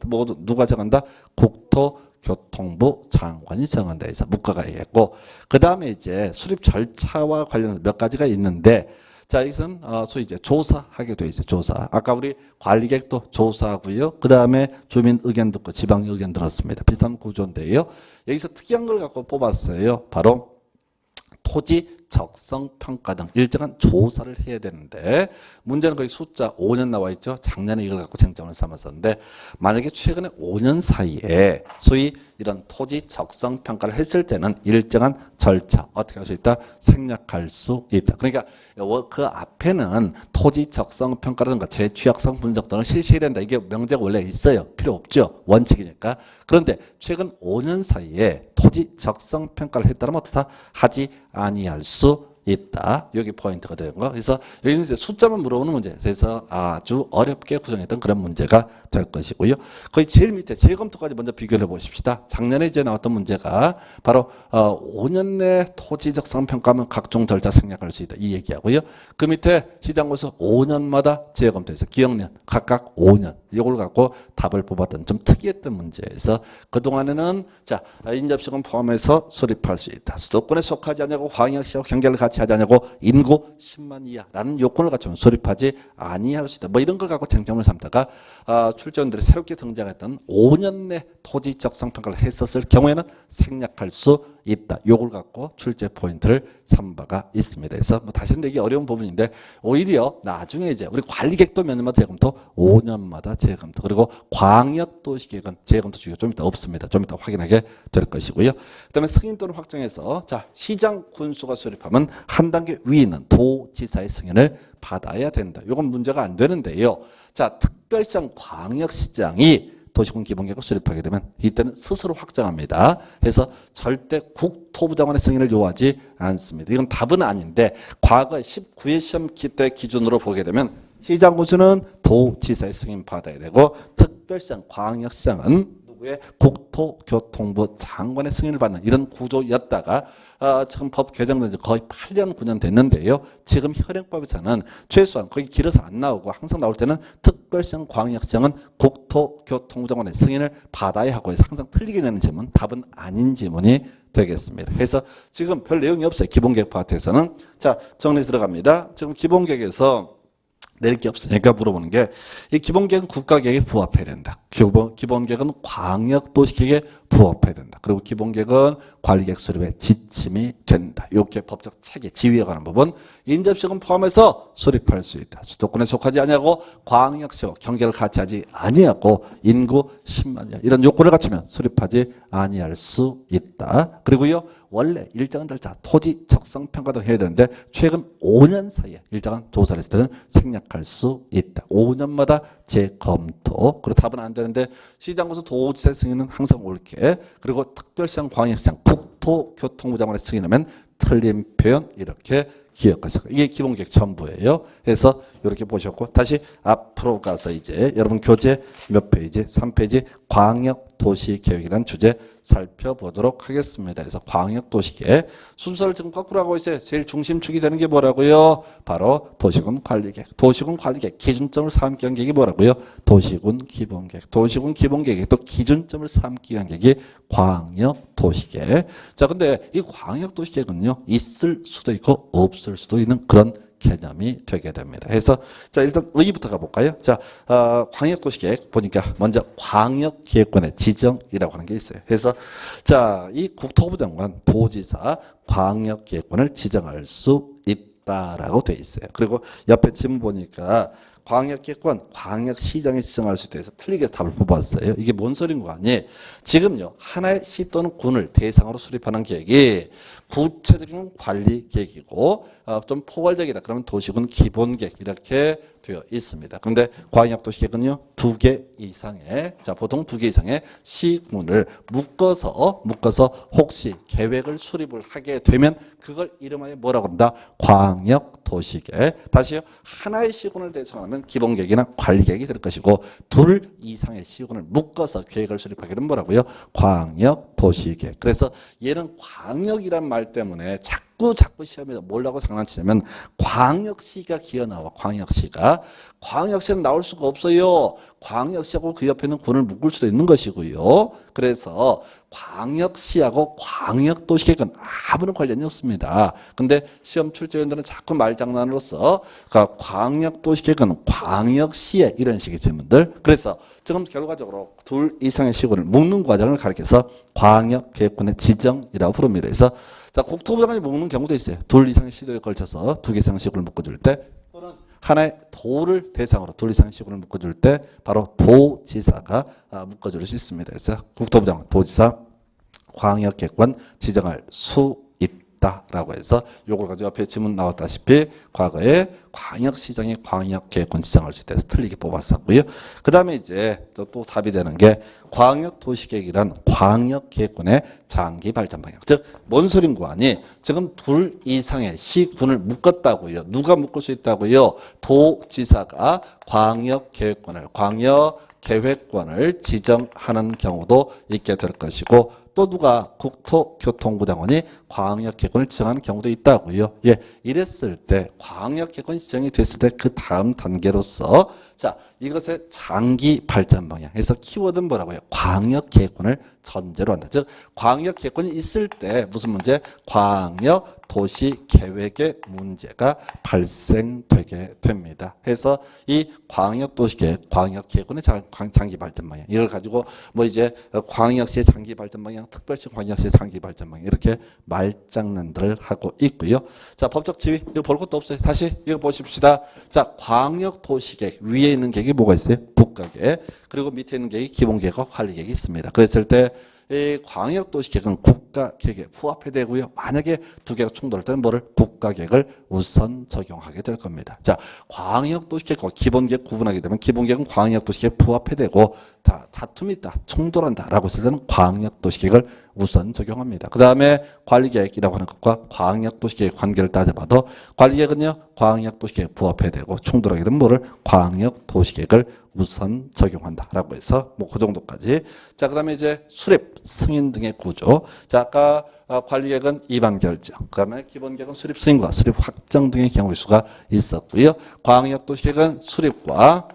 모두 누가 정한다? 국토교통부 장관이 정한다 해서 묵과가 있고 그 다음에 이제 수립 절차와 관련해서 몇 가지가 있는데 자 이것은 소위 이제 조사하게 돼 있어요. 조사. 아까 우리 관리계획도 조사하고요. 그 다음에 주민 의견 듣고 지방 의견 들었습니다. 비슷한 구조인데요. 여기서 특이한 걸 갖고 뽑았어요. 바로 토지 적성 평가 등 일정한 조사를 해야 되는데 문제는 거기 숫자 5년 나와 있죠. 작년에 이걸 갖고 쟁점을 삼았었는데 만약에 최근에 5년 사이에 소위 이런 토지 적성 평가를 했을 때는 일정한 절차 어떻게 할 수 있다? 생략할 수 있다. 그러니까 그 앞에는 토지 적성 평가라든가 재취약성 분석 등을 실시해야 된다. 이게 명제가 원래 있어요. 필요 없죠. 원칙이니까. 그런데 최근 5년 사이에 토지 적성 평가를 했다면 어떻다? 하지 아니할 수 있다. 여기 포인트가 되는 거. 그래서 여기는 이제 숫자만 물어보는 문제. 그래서 아주 어렵게 구성했던 그런 문제가 될 것이고요. 거의 제일 밑에 재검토까지 먼저 비교를 해보십시다. 작년에 이제 나왔던 문제가 바로 5년 내 토지적 성평가하면 각종 절차 생략할 수 있다. 이 얘기하고요. 그 밑에 시장고에서 5년마다 재검토해서 기억년 각각 5년. 이걸 갖고 답을 뽑았던 좀 특이했던 문제에서 그동안에는 자 인접시공 포함해서 수립할 수 있다. 수도권에 속하지 않냐고 광역시하고 경계를 같이 하지 않냐고 인구 10만 이하라는 요건을 갖추면 수립하지 아니할 수 있다. 뭐 이런 걸 갖고 쟁점을 삼다가 출제원들이 새롭게 등장했던 5년 내 토지 적성 평가를 했었을 경우에는 생략할 수 있다. 요걸 갖고 출제 포인트를 삼은 바가 있습니다. 그래서 뭐 다시 내기 어려운 부분인데 오히려 나중에 이제 우리 관리객도 몇 년마다 재검토 5년마다 재검토 그리고 광역도시계획은 재검토 주기가 좀 이따 없습니다. 좀 이따 확인하게 될 것이고요. 그다음에 승인 또는 확정해서 자 시장 군수가 수립하면 한 단계 위에 있는 도지사의 승인을 받아야 된다. 이건 문제가 안 되는데요. 자 특별시장 광역시장이 도시군 기본계획을 수립하게 되면 이때는 스스로 확정합니다. 그래서 절대 국토부 장관의 승인을 요하지 않습니다. 이건 답은 아닌데 과거 19회 시험기 때 기준으로 보게 되면 시장 군수는 도지사의 승인 받아야 되고 특별시장 광역시장은 누구의 국토교통부 장관의 승인을 받는 이런 구조였다가 지금 법 개정된 지 거의 8년 9년 됐는데요. 지금 현행법에서는 최소한 거기 길어서 안 나오고 항상 나올 때는 특별시장 광역시장은 국토교통부 장관의 승인을 받아야 하고 해서 항상 틀리게 되는 질문 답은 아닌 질문이 되겠습니다. 그래서 지금 별 내용이 없어요. 기본계획 파트에서는. 자 정리 들어갑니다. 지금 기본계획에서 내릴 게 없으니까 물어보는 게 이 기본계획은 국가계획에 부합해야 된다. 기본계획은 광역도시계획에 부합해야 된다. 그리고 기본계획은 관리계획 수립에 지침이 된다. 이렇게 법적 체계, 지위에 관한 부분 인접시공 포함해서 수립할 수 있다. 수도권에 속하지 아니하고 광역시와 경계를 같이 하지 아니하고 인구 10만 이하 이런 요건을 갖추면 수립하지 아니할 수 있다. 그리고요. 원래 일정한 절차, 토지 적성 평가 등 해야 되는데 최근 5년 사이에 일정한 조사를 했을 때는 생략할 수 있다. 5년마다 재검토. 그리고 답은 안 되는데 시장군수 도지사 승인은 항상 옳게 그리고 특별시장 광역시장 국토교통부 장관의 승인하면 틀린 표현 이렇게 기억하시고 이게 기본계획 전부예요. 그래서 이렇게 보셨고 다시 앞으로 가서 이제 여러분 교재 몇 페이지? 3페이지 광역도시계획이라는 주제 살펴보도록 하겠습니다. 그래서 광역도시계획 순서를 지금 거꾸로 하고 있어요. 제일 중심축이 되는 게 뭐라고요? 바로 도시군 관리계획. 도시군 관리계획 기준점을 삼기 위한 계획이 뭐라고요? 도시군 기본계획. 도시군 기본계획이 또 기준점을 삼기 위한 계획이 광역도시계획. 자, 근데 이 광역도시계획은요 있을 수도 있고 없을 수도 있는 그런 개념이 되게 됩니다. 그래서 자 일단 의의부터 가볼까요? 자 광역도시계획 보니까 먼저 광역기획권의 지정이라고 하는 게 있어요. 그래서 자 이 국토부 장관, 도지사 광역기획권을 지정할 수 있다라고 돼 있어요. 그리고 옆에 지문 보니까 광역기획권, 광역시장이 지정할 수 있다 해서 틀리게 답을 뽑았어요. 이게 뭔 소린 거 아니? 지금요 하나의 시 또는 군을 대상으로 수립하는 계획이 구체적인 관리 계획이고 좀 포괄적이다. 그러면 도시군 기본계획 이렇게 되어 있습니다. 그런데 광역도시계획은요 2개 이상의 자 보통 2개 이상의 시군을 묶어서 혹시 계획을 수립을 하게 되면 그걸 이름하여 뭐라고 한다? 광역도시계획. 다시요 하나의 시군을 대상하면 기본계획이나 관리계획이 될 것이고 2 이상의 시군을 묶어서 계획을 수립하기는 뭐라고요? 광역도시계획. 그래서 얘는 광역이란 말 때문에 자꾸 시험에서 뭐라고 장난치냐면 광역시가 기어나와. 광역시는 나올 수가 없어요. 광역시하고 그 옆에 있는 군을 묶을 수도 있는 것이고요. 그래서 광역시하고 광역도시계획은 아무런 관련이 없습니다. 근데 시험 출제위원들은 자꾸 말장난으로서 그러니까 광역도시계획은 광역시에 이런 식의 질문들. 그래서 지금 결과적으로 2 이상의 시군을 묶는 과정을 가리켜서 광역계획권의 지정이라고 부릅니다. 그래서 자, 국토부 장관이 묶는 경우도 있어요. 2 이상의 시도에 걸쳐서 2개 이상의 시군을 묶어줄 때 또는 하나의 도를 대상으로 2 이상의 시군을 묶어줄 때 바로 도지사가 묶어줄 수 있습니다. 그래서 국토부 장관, 도지사 광역계획권 지정할 수 있다라고 해서 요걸 가지고 옆에 지문 나왔다시피 과거에 광역시장이 광역계획권 지정할 수 있다 해서 틀리게 뽑았었고요. 그 다음에 이제 또 답이 되는 게 광역도시계획이란 광역계획권의 장기 발전 방향. 즉, 뭔 소린고 하니 지금 2 이상의 시군을 묶었다고요. 누가 묶을 수 있다고요? 도지사가 광역계획권을 지정하는 경우도 있게 될 것이고 또 누가 국토교통부 장관이 광역계획권을 지정하는 경우도 있다고요. 예, 이랬을 때 광역계획권 지정이 됐을 때 그 다음 단계로서 자, 이것의 장기 발전 방향. 그래서 키워드는 뭐라고요? 광역 계획권을 전제로 한다. 즉, 광역 계획권이 있을 때 무슨 문제? 광역 도시 계획의 문제가 발생되게 됩니다. 그래서 이 광역 도시 계획, 광역 계획권의 장기 발전 방향. 이걸 가지고 뭐 이제 광역시의 장기 발전 방향, 특별시 광역시의 장기 발전 방향 이렇게 말장난들을 하고 있고요. 자, 법적 지위 이거 볼 것도 없어요. 다시 이거 보십시다. 자, 광역 도시 계획 위에 있는 계획이 뭐가 있어요? 국가계획. 그리고 밑에 있는 계획이 기본계획과 관리계획이 있습니다. 그랬을 때 이 광역도시계획은 국가계획에 부합해야 되고요. 만약에 두 개가 충돌할 때는 뭐를? 국가계획을 우선 적용하게 될 겁니다. 자, 광역도시계획과 기본계획 구분하게 되면 기본계획은 광역도시계획에 부합해야 되고 다툼이 있다, 충돌한다 라고 했을 때는 광역도시계획을 우선 적용합니다. 그 다음에 관리계획이라고 하는 것과 광역도시계획 관계를 따져봐도 관리계획은요, 광역도시계획에 부합해야 되고 충돌하게 되면 뭐를? 광역도시계획을 우선 적용한다라고 해서 뭐 그 정도까지. 자, 그다음에 이제 수립, 승인 등의 구조. 자, 아까 관리계획은 이반 결정, 그다음에 기본계획은 수립 승인과 수립 확정 등의 경우일 수가 있었고요. 광역도시계획은 수립과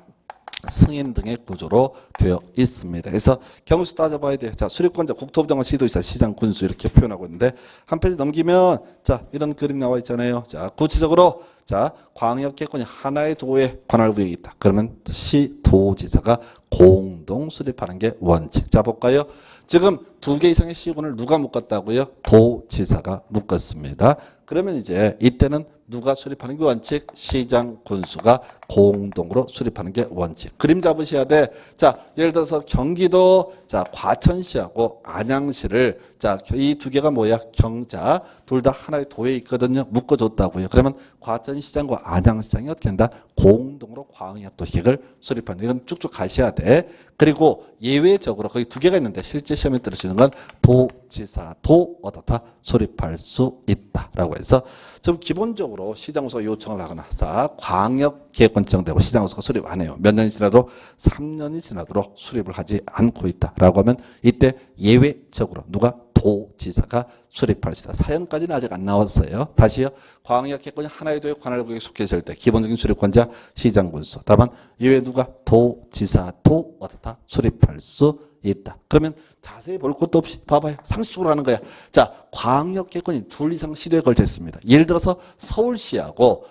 승인 등의 구조로 되어 있습니다. 그래서 경우수 따져봐야 돼요. 자, 수립권자, 국토부 장관, 시도지사, 시장, 군수 이렇게 표현하고 있는데 한 페이지 넘기면 자, 이런 그림 나와 있잖아요. 자, 구체적으로 자, 광역계획권이 하나의 도에 관할 구역이 있다. 그러면 시도지사가 공동 수립하는 게 원칙. 자, 볼까요? 지금 두 개 이상의 시군을 누가 묶었다고요? 도지사가 묶었습니다. 그러면 이제 이때는 누가 수립하는 게 원칙? 시장, 군수가 공동으로 수립하는 게 원칙. 그림 잡으셔야 돼. 자, 예를 들어서 경기도 자, 과천시하고 안양시를 자, 이 두 개가 뭐야? 경자 둘 다 하나의 도에 있거든요. 묶어줬다고요. 그러면 과천시장과 안양시장이 어떻게 한다? 공동으로 광역도시계획을 수립한다. 이건 쭉쭉 가셔야 돼. 그리고 예외적으로 거기 두 개가 있는데 실제 시험에 들을 수 있는 건 도지사도 어떻다? 수립할 수 있다라고 해서 좀 기본적으로 시장구수가 요청을 하거나 자, 광역계획권 지정되고 시장구수가 수립 안 해요. 몇 년이 지나도록 3년이 지나도록 수립을 하지 않고 있다라고 하면 이때 예외적으로 누가? 도지사가 수립할 수 있다. 사연까지는 아직 안 나왔어요. 다시요. 광역계획권이 하나의 도에 관할 구역에 속해 있을 때 기본적인 수립권자 시장군수. 다만 이외에 누가? 도지사도 어떻다? 수립할 수 있다. 그러면 자세히 볼 것도 없이 봐봐요. 상식적으로 하는 거야. 자, 광역계획권이 둘 이상 시도에 걸쳐 있습니다. 예를 들어서 서울시하고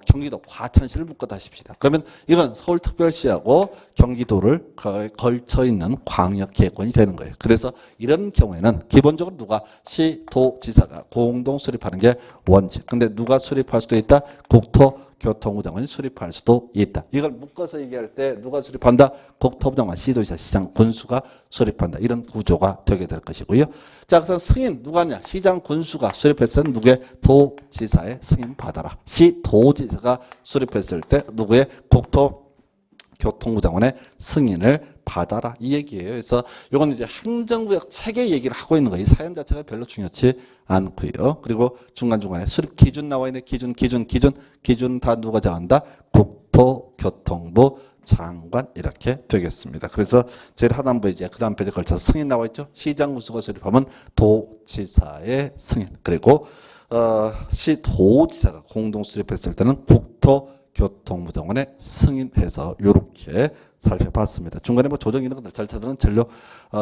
경기도 과천시를 묶었다 하십시다. 그러면 이건 서울특별시하고 경기도를 걸쳐 있는 광역계획권이 되는 거예요. 그래서 이런 경우에는 기본적으로 누가? 시도지사가 공동 수립하는 게 원칙. 근데 누가 수립할 수도 있다? 국토교통부 장관이 수립할 수도 있다. 이걸 묶어서 얘기할 때 누가 수립한다? 국토부 장관, 시도지사, 시장, 군수가 수립한다. 이런 구조가 되게 될 것이고요. 자, 그래서 승인 누가 하냐? 시장, 군수가 수립했을 때 누구의? 도지사의 승인 받아라. 시도지사가 수립했을 때 누구의? 국토교통부 장관의 승인을 받아라. 이 얘기예요. 그래서 이건 이제 행정구역 체계 얘기를 하고 있는 거예요. 이 사연 자체가 별로 중요치 않고요. 그리고 중간중간에 수립 기준 나와 있는 기준 다 누가 정한다? 국토교통부 장관 이렇게 되겠습니다. 그래서 제일 하단부에 이제 그 다음 페이지에 걸쳐서 승인 나와 있죠. 시장 군수가 수립하면 도지사의 승인. 그리고 시도지사가 공동 수립했을 때는 국토교통부 장관의 승인해서 이렇게 살펴봤습니다. 중간에 뭐 조정 이런 것들 절차들은 전혀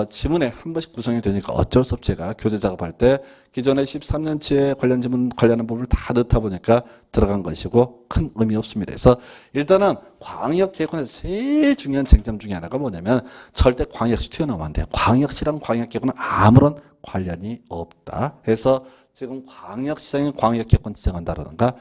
지문에 한 번씩 구성이 되니까 어쩔 수 없이 제가 교재 작업할 때 기존에 13년치에 관련 지문 관련한 부분을 다 넣다 보니까 들어간 것이고 큰 의미 없습니다. 그래서 일단은 광역계획권에서 제일 중요한 쟁점 중에 하나가 뭐냐면 절대 광역시 튀어나오면 안 돼요. 광역시랑 광역계획권은 아무런 관련이 없다. 해서 지금 광역시장이 광역계획권 지정한다라든가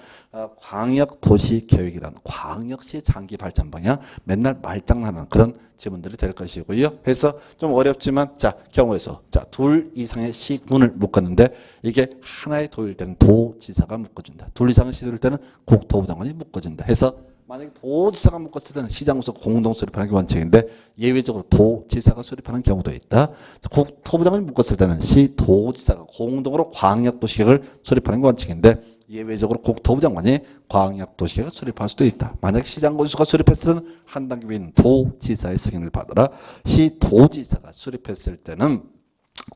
광역도시계획이라는 광역시 장기 발전 방향 맨날 말장난하는 그런 지문들이 될 것이고요. 그래서 좀 어렵지만 자, 경우에서 자, 둘 이상의 시군을 묶었는데 이게 하나의 도일 때는 도지사가 묶어준다. 둘 이상의 시도일 때는 국토부 장관이 묶어준다. 해서 만약에 도지사가 묶었을 때는 시장구수 공동 수립하는 게 원칙인데 예외적으로 도지사가 수립하는 경우도 있다. 국토부 장관이 묶었을 때는 시도지사가 공동으로 광역도시계획을 수립하는 게 원칙인데 예외적으로 국토부 장관이 광역도시계획을 수립할 수도 있다. 만약 시장군수가 수립했을 때는 한 단계 위인 도지사의 승인을 받아라. 시도지사가 수립했을 때는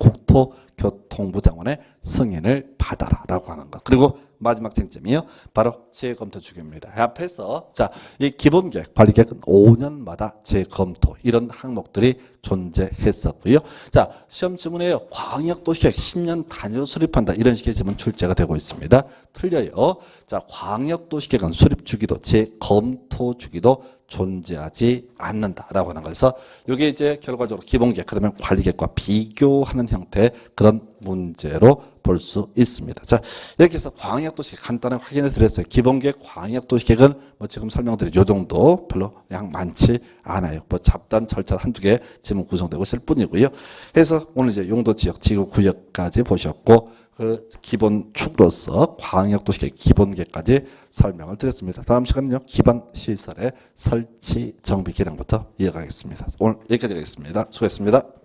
국토교통부 장관의 승인을 받아라 라고 하는 것. 그리고 마지막 쟁점이요. 바로 재검토 주기입니다. 앞에서 자, 이 기본계획, 관리계획은 5년마다 재검토 이런 항목들이 존재했었고요. 자, 시험 지문에요. 광역도시계획 10년 단위로 수립한다. 이런 식의 지문 출제가 되고 있습니다. 틀려요. 자, 광역도시계획은 수립 주기도, 재검토 주기도 존재하지 않는다라고 하는 거에서 이게 이제 결과적으로 기본계획 그다음에 관리계획과 비교하는 형태의 그런 문제로 볼 수 있습니다. 자, 이렇게 해서 광역도시계획 간단하게 확인해 드렸어요. 기본계획, 광역도시계획은 뭐 지금 설명드린 요 정도 별로 양 많지 않아요. 뭐 잡단 절차 한두 개 지문 구성되고 있을 뿐이고요. 그래서 오늘 이제 용도지역, 지구구역까지 보셨고 그 기본 축으로서 광역도시계획 기본계획까지 설명을 드렸습니다. 다음 시간은요. 기반시설의 설치 정비 기능부터 이어가겠습니다. 오늘 여기까지 하겠습니다. 수고했습니다.